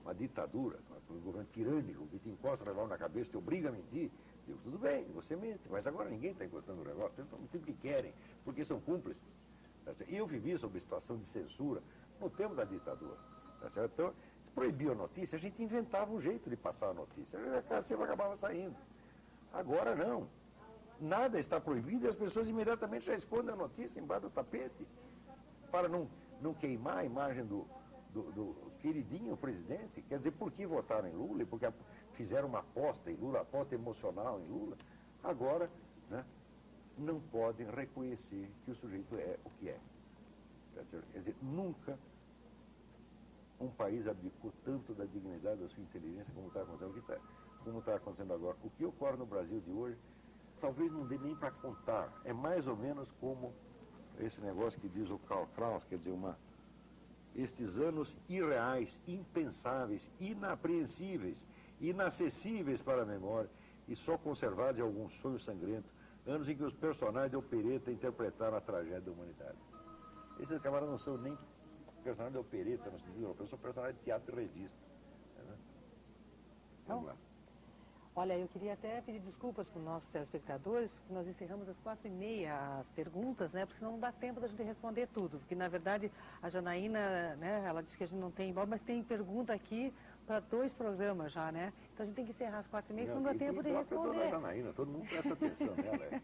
uma ditadura, um governo tirânico que te encosta o revólver na cabeça, te obriga a mentir. Digo, tudo bem, você mente, mas agora ninguém está encostando o revólver, então o tempo que querem, porque são cúmplices. Tá certo? E eu vivi sob situação de censura no tempo da ditadura. Tá certo? Então, se proibia a notícia, a gente inventava um jeito de passar a notícia, sempre acabava saindo. Agora não. Nada está proibido e as pessoas imediatamente já escondem a notícia embaixo do tapete para não queimar a imagem do queridinho presidente. Quer dizer, por que votaram em Lula e porque fizeram uma aposta em Lula, aposta emocional em Lula, agora, né, não podem reconhecer que o sujeito é o que é. Quer dizer, nunca um país abdicou tanto da dignidade da sua inteligência como está acontecendo, como está acontecendo agora. O que ocorre no Brasil de hoje, talvez não dê nem para contar. É mais ou menos como esse negócio que diz o Karl Kraus, quer dizer, estes anos irreais, impensáveis, inapreensíveis, inacessíveis para a memória e só conservados em algum sonho sangrento, anos em que os personagens de opereta interpretaram a tragédia da humanidade. Esses camaradas não são nem personagens de opereta no sentido europeu, são personagens de teatro e revista. Né? Vamos lá. Olha, eu queria até pedir desculpas para os nossos telespectadores, porque nós encerramos às 4h30 as perguntas, né? Porque senão não dá tempo da gente responder tudo. Porque, na verdade, a Janaína, né, ela disse que a gente não tem embora, mas tem pergunta aqui para 2 programas já, né? Então a gente tem que encerrar às 4h30, senão não dá tempo de responder. A Janaína, todo mundo presta atenção nela.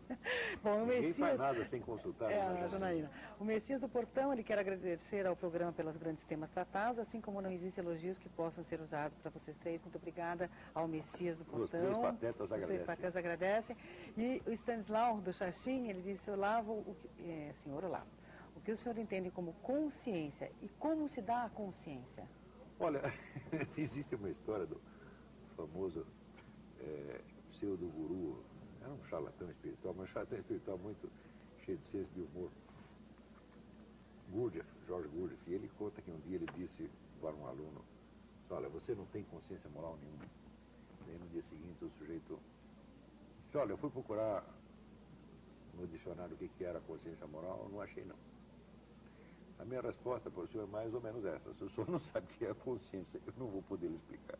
Bom, Ninguém faz nada sem consultar a Janaína. O Messias do Portão, ele quer agradecer ao programa pelos grandes temas tratados, assim como não existem elogios que possam ser usados para vocês 3. Muito obrigada ao Messias do Portão. Os 3 patetas agradecem. Os 3 patetas agradecem. E o Stanislau do Xaxim, ele disse, Olavo, senhor Olavo, o que o senhor entende como consciência e como se dá a consciência? Olha, existe uma história do famoso pseudo-guru, era um charlatão espiritual, mas um charlatão espiritual muito cheio de senso de humor, Jorge Gurdjieff, e ele conta que um dia ele disse para um aluno, olha, você não tem consciência moral nenhuma. E aí no dia seguinte o sujeito disse, olha, eu fui procurar no dicionário o que era consciência moral, não achei não. A minha resposta para o senhor é mais ou menos essa. Se o senhor não sabe o que é consciência, eu não vou poder lhe explicar.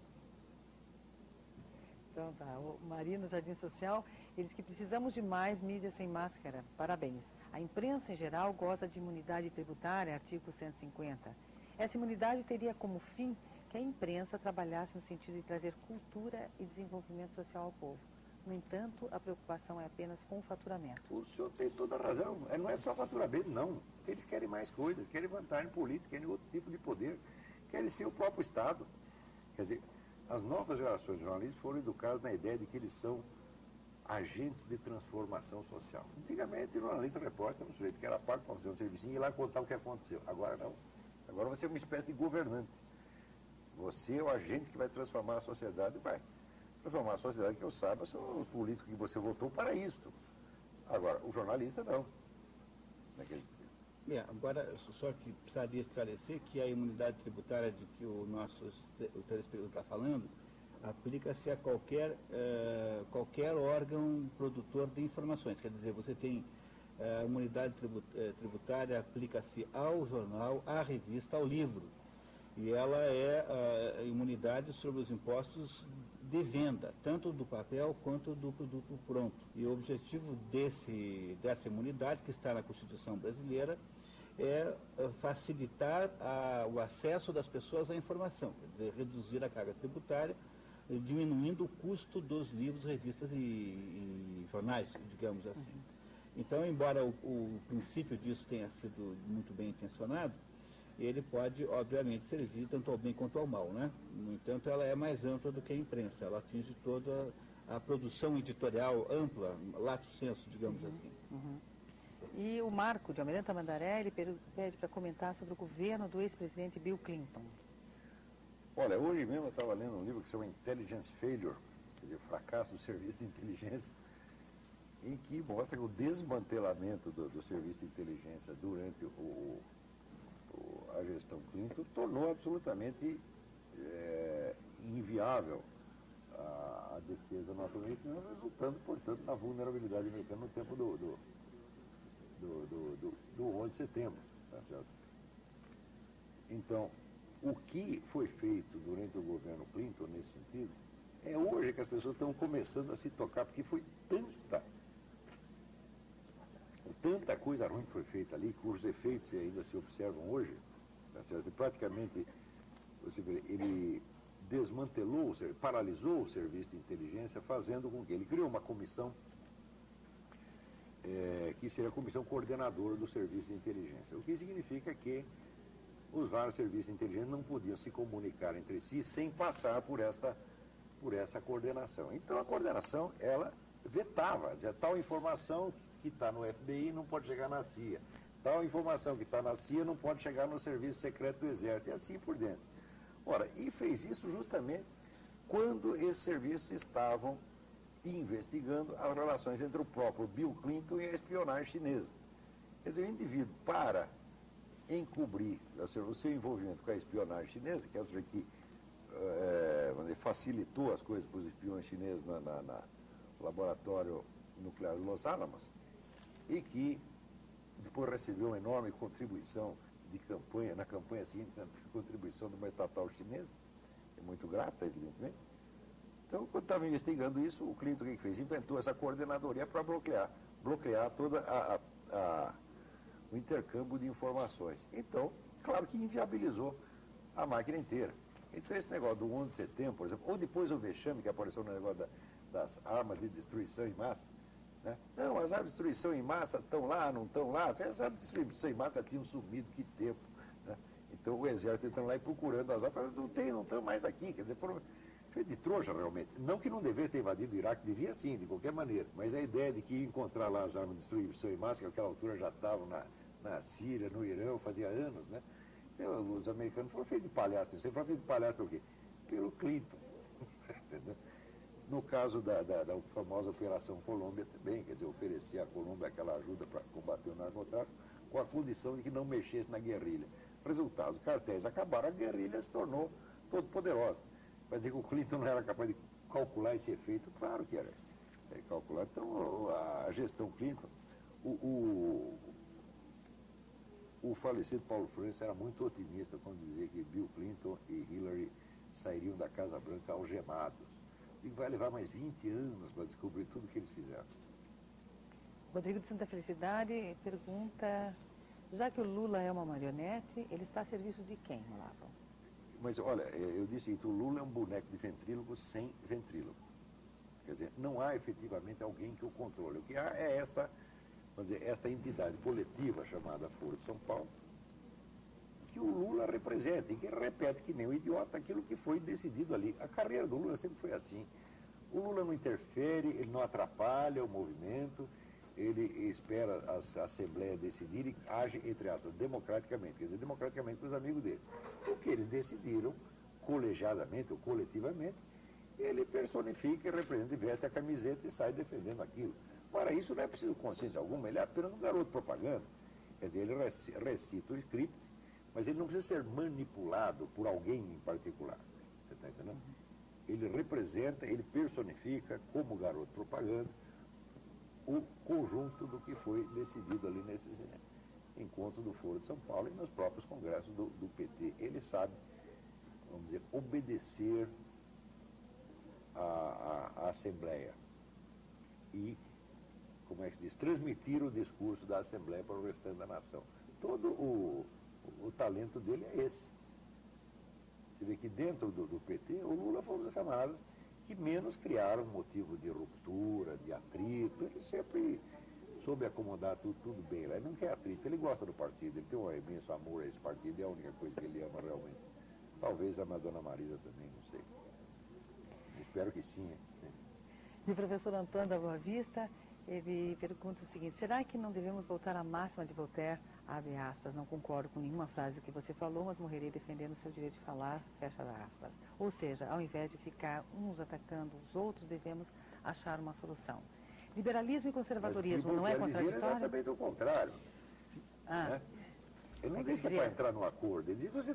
Então tá, o Marino Jardim Social, ele diz que precisamos de mais mídia sem máscara. Parabéns. A imprensa em geral goza de imunidade tributária, artigo 150. Essa imunidade teria como fim que a imprensa trabalhasse no sentido de trazer cultura e desenvolvimento social ao povo. No entanto, a preocupação é apenas com o faturamento. O senhor tem toda a razão. Não é só faturamento, não. Eles querem mais coisas, querem vantagem política, querem outro tipo de poder, querem ser o próprio Estado. Quer dizer, as novas gerações de jornalistas foram educadas na ideia de que eles são agentes de transformação social. Antigamente, o jornalista repórter era um sujeito que era pago para fazer um serviço e ir lá contar o que aconteceu. Agora não. Agora você é uma espécie de governante. Você é o agente que vai transformar a sociedade e vai transformar a sociedade, que eu saiba, são os políticos que você votou para isto. Agora, o jornalista não. Agora, só que precisaria esclarecer que a imunidade tributária de que o telespectador está falando aplica-se a qualquer órgão produtor de informações. Quer dizer, você tem a imunidade tributária aplica-se ao jornal, à revista, ao livro. E ela é a imunidade sobre os impostos de venda, tanto do papel quanto do produto pronto. E o objetivo dessa imunidade, que está na Constituição brasileira, é facilitar o acesso das pessoas à informação, quer dizer, reduzir a carga tributária, diminuindo o custo dos livros, revistas e jornais, digamos assim. Então, embora o princípio disso tenha sido muito bem intencionado, ele pode, obviamente, servir tanto ao bem quanto ao mal, né? No entanto, ela é mais ampla do que a imprensa, ela atinge toda a produção editorial ampla, lato sensu, digamos assim. E o Marco de Almirante Tamandaré, ele pede para comentar sobre o governo do ex-presidente Bill Clinton. Olha, hoje mesmo eu estava lendo um livro que se chama Intelligence Failure, quer dizer, fracasso do serviço de inteligência, em que mostra que o desmantelamento do serviço de inteligência durante a gestão Clinton tornou absolutamente inviável a defesa norte-americana, resultando, portanto, na vulnerabilidade americana no tempo do 11 de setembro. Tá certo? Então, O que foi feito durante o governo Clinton, nesse sentido, é hoje que as pessoas estão começando a se tocar, porque foi tanta coisa ruim que foi feita ali, cujos efeitos ainda se observam hoje, tá certo? E praticamente, você vê, ele desmantelou, paralisou o serviço de inteligência, fazendo com que ele criou uma comissão, que seria a comissão coordenadora do serviço de inteligência, o que significa que os vários serviços de inteligência não podiam se comunicar entre si sem passar por essa coordenação. Então a coordenação, ela vetava, dizia, tal informação que está no FBI não pode chegar na CIA, tal informação que está na CIA não pode chegar no Serviço Secreto do Exército, e assim por dentro. Ora, e fez isso justamente quando esses serviços estavam investigando as relações entre o próprio Bill Clinton e a espionagem chinesa. Quer dizer, o indivíduo, para encobrir o seu envolvimento com a espionagem chinesa, que é o que facilitou as coisas para os espiões chineses no laboratório nuclear de Los Alamos, e que depois recebeu uma enorme contribuição de campanha, na campanha seguinte, a contribuição de uma estatal chinesa, é muito grata, evidentemente. Então, quando estava investigando isso, o Clinton o que fez? Inventou essa coordenadoria para bloquear todo o intercâmbio de informações. Então, claro que inviabilizou a máquina inteira. Então, esse negócio do 11 de setembro, por exemplo, ou depois o vexame que apareceu no negócio das armas de destruição em massa, né? Não, as armas de destruição em massa estão lá, não estão lá. As armas de destruição em massa tinham sumido, que tempo, né? Então o exército entrando lá e procurando as armas, não estão mais aqui, quer dizer, foram feitos de trouxa realmente. Não que não devesse ter invadido o Iraque, devia sim, de qualquer maneira, mas a ideia de que ia encontrar lá as armas de destruição em massa, que naquela altura já estavam na Síria, no Irã, fazia anos, né? Então, os americanos foram feitos de palhaço. Você foi feito de palhaço por quê? Pelo Clinton. Entendeu? No caso da famosa Operação Colômbia também, quer dizer, oferecer à Colômbia aquela ajuda para combater o narcotráfico, com a condição de que não mexesse na guerrilha. Resultado, os cartéis acabaram, a guerrilha se tornou todo poderosa. Vai dizer que o Clinton não era capaz de calcular esse efeito? Claro que era. Calcular. Então, a gestão Clinton, o falecido Paulo Francis era muito otimista quando dizia que Bill Clinton e Hillary sairiam da Casa Branca algemados. E vai levar mais 20 anos para descobrir tudo o que eles fizeram. Rodrigo de Santa Felicidade pergunta, já que o Lula é uma marionete, ele está a serviço de quem, Olavo? Mas, olha, eu disse que o Lula é um boneco de ventríloco sem ventríloco. Quer dizer, não há efetivamente alguém que o controle. O que há é esta entidade coletiva chamada Foro de São Paulo, que o Lula representa e que repete que nem um idiota aquilo que foi decidido ali. A carreira do Lula sempre foi assim. O Lula não interfere, ele não atrapalha o movimento, ele espera a Assembleia decidir e age, entre aspas, democraticamente, quer dizer, democraticamente com os amigos dele. O que eles decidiram, colegiadamente ou coletivamente, ele personifica, representa, veste a camiseta e sai defendendo aquilo. Para isso não é preciso consciência alguma, ele é apenas um garoto propaganda. Quer dizer, ele recita o script, mas ele não precisa ser manipulado por alguém em particular. Você está entendendo? Ele representa, ele personifica, como garoto propaganda, o conjunto do que foi decidido ali nesses encontros do Foro de São Paulo e nos próprios congressos do PT. Ele sabe, vamos dizer, obedecer à Assembleia e, como é que se diz, transmitir o discurso da Assembleia para o restante da nação. Todo o talento dele é esse. Você vê que dentro do PT, o Lula foi um dos camaradas que menos criaram motivo de ruptura, de atrito. Ele sempre soube acomodar tudo bem. Ele não quer atrito, ele gosta do partido, ele tem um imenso amor a esse partido, é a única coisa que ele ama realmente. Talvez a Dona Marisa também, não sei. Espero que sim. E o professor Antônio da Boa Vista, ele pergunta o seguinte, será que não devemos voltar à máxima de Voltaire, abre aspas, não concordo com nenhuma frase que você falou, mas morrerei defendendo o seu direito de falar, fecha aspas. Ou seja, ao invés de ficar uns atacando os outros, devemos achar uma solução. Liberalismo e conservadorismo não é contraditório? Dizer exatamente o contrário. Né? Ele não disse que é para entrar no acordo, ele diz que você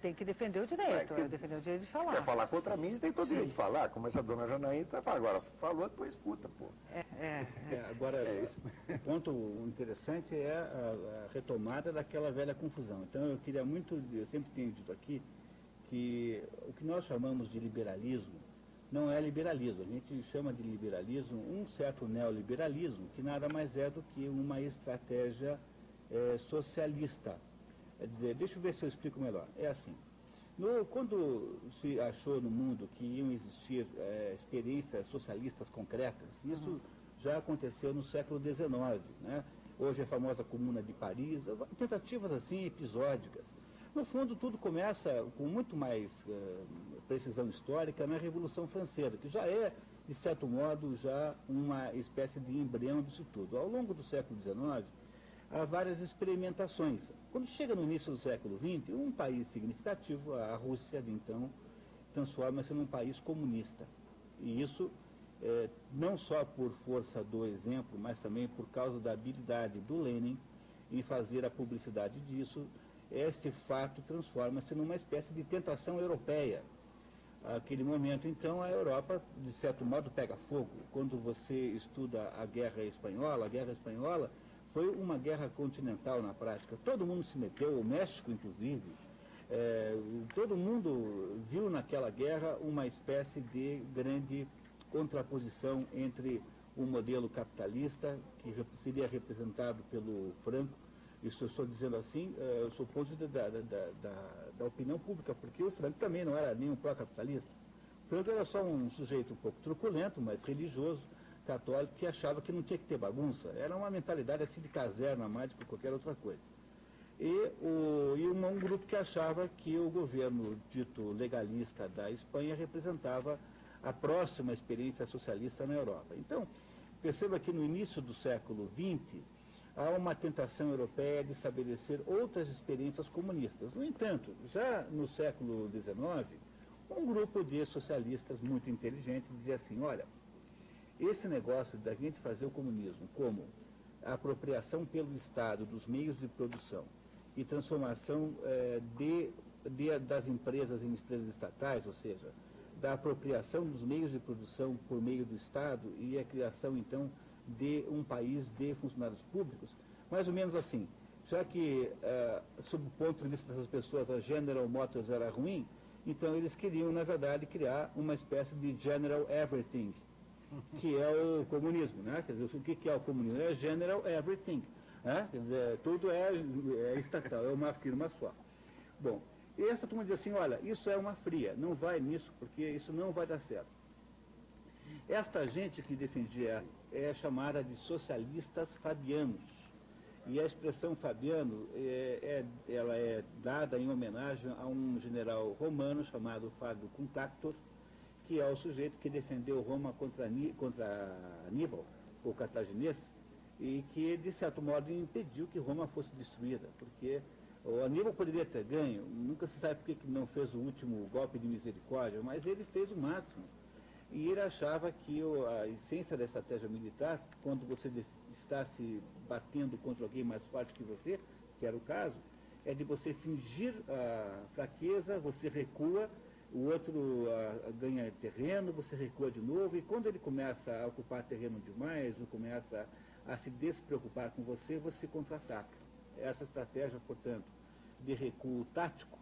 tem que defender o direito, defender o direito de falar. Se quer falar contra mim, você tem todo o direito de falar, como essa dona Janaína está agora, falou, depois escuta, pô. Agora, o ponto interessante é a retomada daquela velha confusão. Então, eu sempre tenho dito aqui, que o que nós chamamos de liberalismo não é liberalismo. A gente chama de liberalismo um certo neoliberalismo, que nada mais é do que uma estratégia socialista. Quer dizer, deixa eu ver se eu explico melhor. É assim, quando se achou no mundo que iam existir experiências socialistas concretas, isso já aconteceu no século XIX, né? Hoje a famosa Comuna de Paris, tentativas assim episódicas. No fundo, tudo começa com muito mais precisão histórica na Revolução Francesa, que já é, de certo modo, já uma espécie de embrião disso tudo. Ao longo do século XIX, há várias experimentações. Quando chega no início do século XX, um país significativo, a Rússia, então, transforma-se num país comunista. E isso, não só por força do exemplo, mas também por causa da habilidade do Lenin em fazer a publicidade disso, este fato transforma-se numa espécie de tentação europeia. Naquele momento, então, a Europa, de certo modo, pega fogo. Quando você estuda a Guerra Espanhola foi uma guerra continental na prática. Todo mundo se meteu, o México, inclusive. Todo mundo viu naquela guerra uma espécie de grande contraposição entre o modelo capitalista, que seria representado pelo Franco. Isso eu estou dizendo assim, eu sou ponto de vista da opinião pública, porque o Franco também não era nenhum pró-capitalista. O Franco era só um sujeito um pouco truculento, mas religioso, católico, que achava que não tinha que ter bagunça. Era uma mentalidade assim de caserna mais do que qualquer outra coisa. E um grupo que achava que o governo dito legalista da Espanha representava a próxima experiência socialista na Europa. Então, perceba que no início do século XX, há uma tentação europeia de estabelecer outras experiências comunistas. No entanto, já no século XIX, um grupo de socialistas muito inteligentes dizia assim, olha, esse negócio da gente fazer o comunismo como a apropriação pelo Estado dos meios de produção e transformação das empresas em empresas estatais, ou seja, da apropriação dos meios de produção por meio do Estado e a criação, então, de um país de funcionários públicos, mais ou menos assim. Já que, sob o ponto de vista dessas pessoas, a General Motors era ruim, então eles queriam, na verdade, criar uma espécie de General Everything, que é o comunismo, né? Quer dizer, o que é o comunismo? É General Everything, né? Quer dizer, tudo é estatal, é uma firma só. Bom, e essa turma diz assim, olha, isso é uma fria, não vai nisso, porque isso não vai dar certo. Esta gente que defendia é chamada de socialistas fabianos. E a expressão fabiano, ela é dada em homenagem a um general romano chamado Fábio Cunctátor, que é o sujeito que defendeu Roma contra Aníbal, o cartaginês, e que, de certo modo, impediu que Roma fosse destruída, porque o Aníbal poderia ter ganho, nunca se sabe por que não fez o último golpe de misericórdia, mas ele fez o máximo. E ele achava que a essência da estratégia militar, quando você está se batendo contra alguém mais forte que você, que era o caso, é de você fingir a fraqueza, você recua, o outro ganha terreno, você recua de novo, e quando ele começa a ocupar terreno demais, ou começa a se despreocupar com você, você contra-ataca. Essa estratégia, portanto, de recuo tático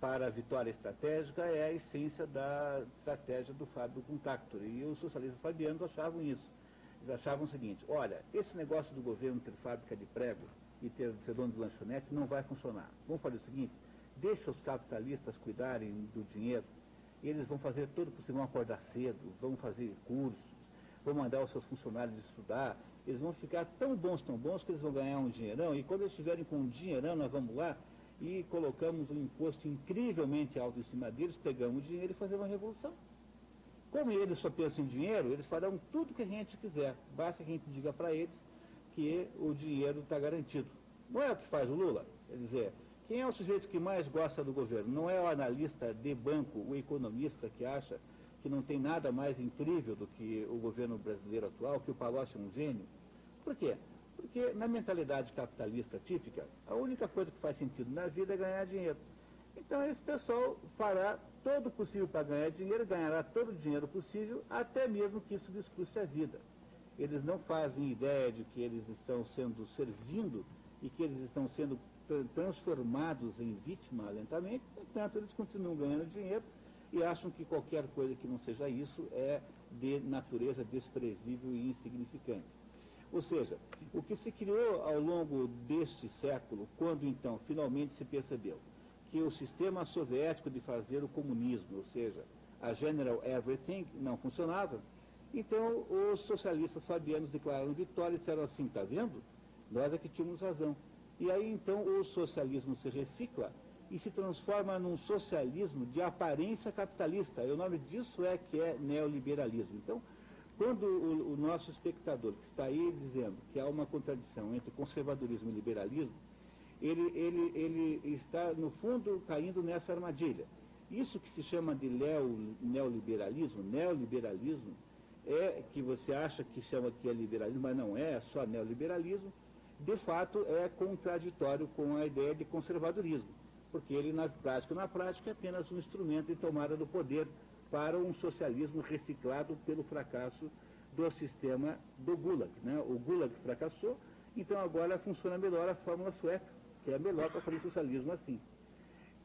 para a vitória estratégica é a essência da estratégia do Fábio Cunctátor. E os socialistas fabianos achavam isso. Eles achavam o seguinte, olha, esse negócio do governo ter fábrica de prego e ser dono de lanchonete não vai funcionar. Vamos fazer o seguinte, deixa os capitalistas cuidarem do dinheiro, eles vão fazer tudo possível, vão acordar cedo, vão fazer cursos, vão mandar os seus funcionários estudar, eles vão ficar tão bons que eles vão ganhar um dinheirão, e quando eles estiverem com um dinheirão, nós vamos lá e colocamos um imposto incrivelmente alto em cima deles, pegamos o dinheiro e fazemos uma revolução. Como eles só pensam em dinheiro, eles farão tudo que a gente quiser. Basta que a gente diga para eles que o dinheiro está garantido. Não é o que faz o Lula. Quer dizer, quem é o sujeito que mais gosta do governo? Não é o analista de banco, o economista que acha que não tem nada mais incrível do que o governo brasileiro atual, que o Palocci é um gênio. Por quê? Porque na mentalidade capitalista típica, a única coisa que faz sentido na vida é ganhar dinheiro. Então esse pessoal fará todo o possível para ganhar dinheiro, ganhará todo o dinheiro possível, até mesmo que isso lhes custe a vida. Eles não fazem ideia de que eles estão servindo e que eles estão sendo transformados em vítima lentamente, portanto, eles continuam ganhando dinheiro e acham que qualquer coisa que não seja isso é de natureza desprezível e insignificante. Ou seja, o que se criou ao longo deste século, quando então finalmente se percebeu que o sistema soviético de fazer o comunismo, ou seja, a General Everything, não funcionava, então os socialistas fabianos declararam vitória e disseram assim, está vendo? Nós é que tínhamos razão. E aí então o socialismo se recicla e se transforma num socialismo de aparência capitalista. E o nome disso é que é neoliberalismo. Então, quando o nosso espectador que está aí dizendo que há uma contradição entre conservadorismo e liberalismo, ele está, no fundo, caindo nessa armadilha. Isso que se chama de neoliberalismo é que você acha que chama que é liberalismo, mas não é só neoliberalismo, de fato é contraditório com a ideia de conservadorismo, porque ele na prática é apenas um instrumento de tomada do poder para um socialismo reciclado pelo fracasso do sistema do Gulag. Né? O Gulag fracassou, então agora funciona melhor a fórmula sueca, que é melhor para fazer socialismo assim.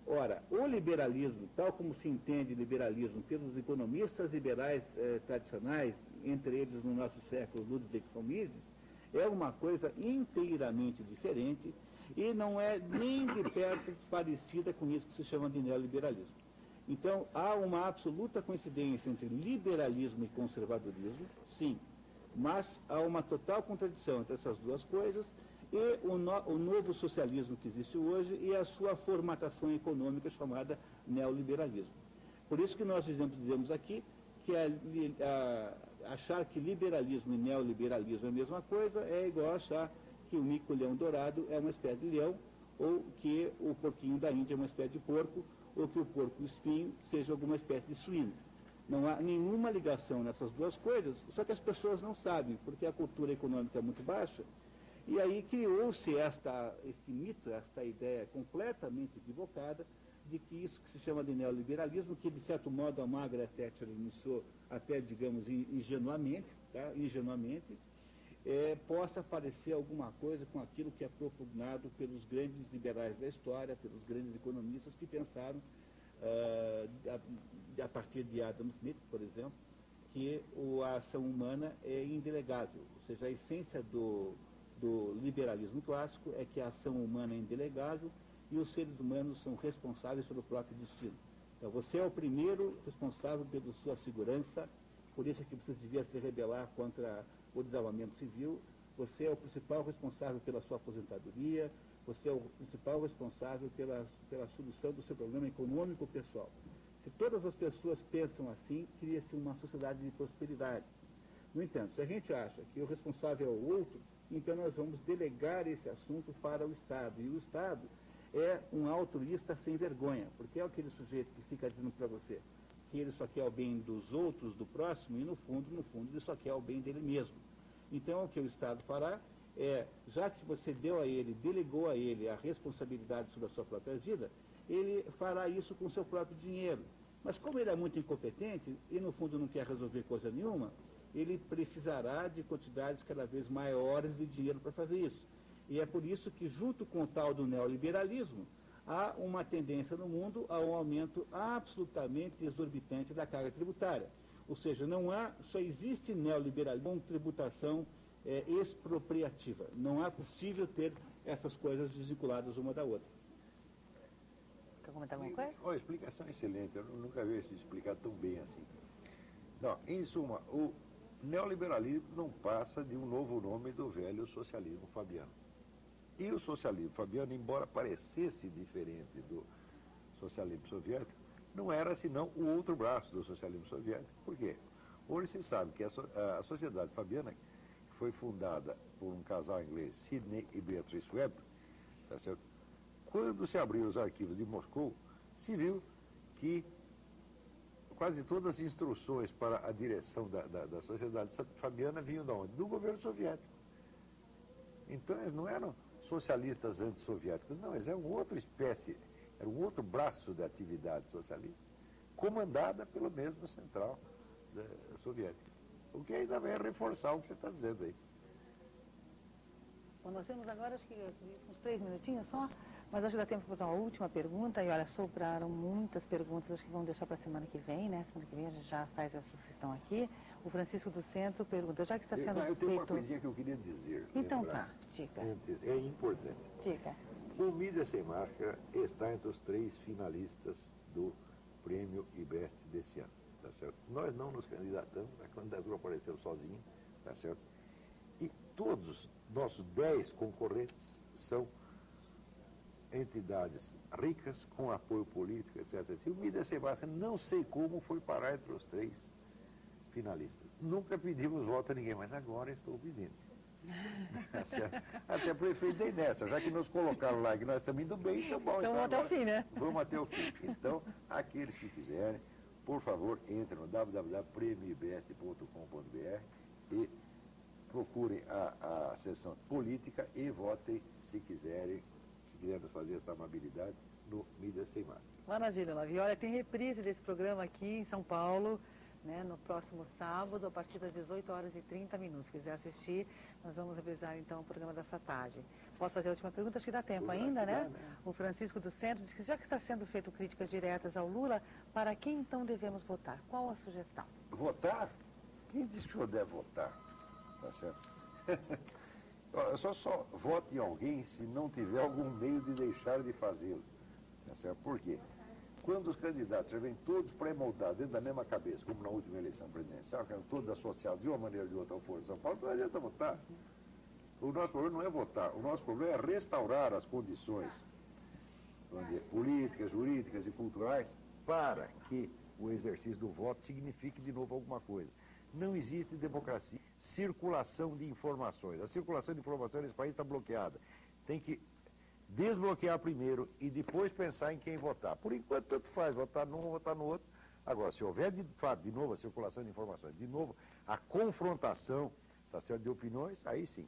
Ora, o liberalismo, tal como se entende liberalismo pelos economistas liberais tradicionais, entre eles no nosso século Ludwig von Mises, é uma coisa inteiramente diferente e não é nem de perto parecida com isso que se chama de neoliberalismo. Então, há uma absoluta coincidência entre liberalismo e conservadorismo, sim, mas há uma total contradição entre essas duas coisas e o novo socialismo que existe hoje e a sua formatação econômica chamada neoliberalismo. Por isso que nós dizemos aqui que achar que liberalismo e neoliberalismo é a mesma coisa é igual a achar que o mico-leão dourado é uma espécie de leão, ou que o porquinho da Índia é uma espécie de porco, ou que o porco-espinho seja alguma espécie de suíno. Não há nenhuma ligação nessas duas coisas, só que as pessoas não sabem, porque a cultura econômica é muito baixa, e aí criou-se esse mito, esta ideia completamente equivocada, de que isso que se chama de neoliberalismo, que de certo modo a Margaret Thatcher iniciou até, digamos, ingenuamente, tá? Possa parecer alguma coisa com aquilo que é propugnado pelos grandes liberais da história, pelos grandes economistas que pensaram, a partir de Adam Smith, por exemplo, que a ação humana é indelegável, ou seja, a essência do liberalismo clássico é que a ação humana é indelegável e os seres humanos são responsáveis pelo próprio destino. Então você é o primeiro responsável pela sua segurança, por isso é que você devia se rebelar contra o desarmamento civil, você é o principal responsável pela sua aposentadoria, você é o principal responsável pela solução do seu problema econômico pessoal. Se todas as pessoas pensam assim, cria-se uma sociedade de prosperidade. No entanto, se a gente acha que o responsável é o outro, então nós vamos delegar esse assunto para o Estado. E o Estado é um altruísta sem vergonha, porque é aquele sujeito que fica dizendo para você que ele só quer o bem dos outros, do próximo, e no fundo, ele só quer o bem dele mesmo. Então, o que o Estado fará é, já que você delegou a ele a responsabilidade sobre a sua própria vida, ele fará isso com o seu próprio dinheiro. Mas como ele é muito incompetente e, no fundo, não quer resolver coisa nenhuma, ele precisará de quantidades cada vez maiores de dinheiro para fazer isso. E é por isso que, junto com o tal do neoliberalismo, há uma tendência no mundo a um aumento absolutamente exorbitante da carga tributária. Ou seja, só existe neoliberalismo com tributação expropriativa. Não é possível ter essas coisas desvinculadas uma da outra. Quer comentar alguma coisa? Olha, explicação excelente. Eu nunca vi isso explicado tão bem assim. Não, em suma, o neoliberalismo não passa de um novo nome do velho socialismo fabiano. E o socialismo fabiano, embora parecesse diferente do socialismo soviético, não era senão o outro braço do socialismo soviético. Por quê? Hoje se sabe que a sociedade fabiana, que foi fundada por um casal inglês, Sidney e Beatrice Webb, tá certo? Quando se abriu os arquivos de Moscou, se viu que quase todas as instruções para a direção da sociedade fabiana vinham de onde? Do governo soviético. Então eles não eram socialistas antissoviéticos, não, eles eram outra espécie, era um outro braço da atividade socialista, comandada pelo mesmo central soviético. O que ainda vai reforçar o que você está dizendo aí. Bom, nós temos agora, acho que uns 3 minutinhos só, mas acho que dá tempo para botar uma última pergunta. E olha, sobraram muitas perguntas, acho que vamos deixar para a semana que vem, né? Semana que vem a gente já faz essas que estão aqui. O Francisco do Centro pergunta, já que está sendo Eu tenho uma feito... coisinha que eu queria dizer. Então lembrar. tá, dica. Antes, é importante. Dica. O Mídia Sem Marca está entre os 3 finalistas do Prêmio IBEST desse ano, tá certo? Nós não nos candidatamos, a candidatura apareceu sozinha, tá certo? E todos os nossos 10 concorrentes são entidades ricas, com apoio político, etc. E o Mídia Sem Marca, não sei como, foi parar entre os 3 finalistas. Nunca pedimos voto a ninguém, mas agora estou pedindo. Até prefeito dei nessa, já que nos colocaram lá que nós estamos indo bem, então bom. Então vamos até o fim, né? Vamos até o fim. Então, aqueles que quiserem, por favor, entrem no www.premioibest.com.br e procurem a seção política e votem, se quiserem nos fazer esta amabilidade, no Mídia Sem Máscara. Maravilha, Lavi. Olha, tem reprise desse programa aqui em São Paulo, né, no próximo sábado, a partir das 18h30. Se quiser assistir, nós vamos reprisar então o programa dessa tarde. Posso fazer a última pergunta? Acho que dá tempo ainda, né? O Francisco do Centro diz que já que está sendo feito críticas diretas ao Lula, para quem então devemos votar? Qual a sugestão? Votar? Quem disse que o senhor deve votar? Tá certo? Só vote em alguém se não tiver algum meio de deixar de fazê-lo. Tá certo? Por quê? Quando os candidatos já vêm todos pré-moldados dentro da mesma cabeça, como na última eleição presidencial, que eram todos associados de uma maneira ou de outra ao Foro de São Paulo, não adianta votar. O nosso problema não é votar, o nosso problema é restaurar as condições, vamos dizer, políticas, jurídicas e culturais para que o exercício do voto signifique de novo alguma coisa. Não existe democracia, circulação de informações. A circulação de informações nesse país está bloqueada. Tem que desbloquear primeiro e depois pensar em quem votar. Por enquanto, tanto faz, votar num ou votar no outro. Agora, se houver, de fato, de novo a circulação de informações, de novo a confrontação, tá certo, de opiniões, aí sim.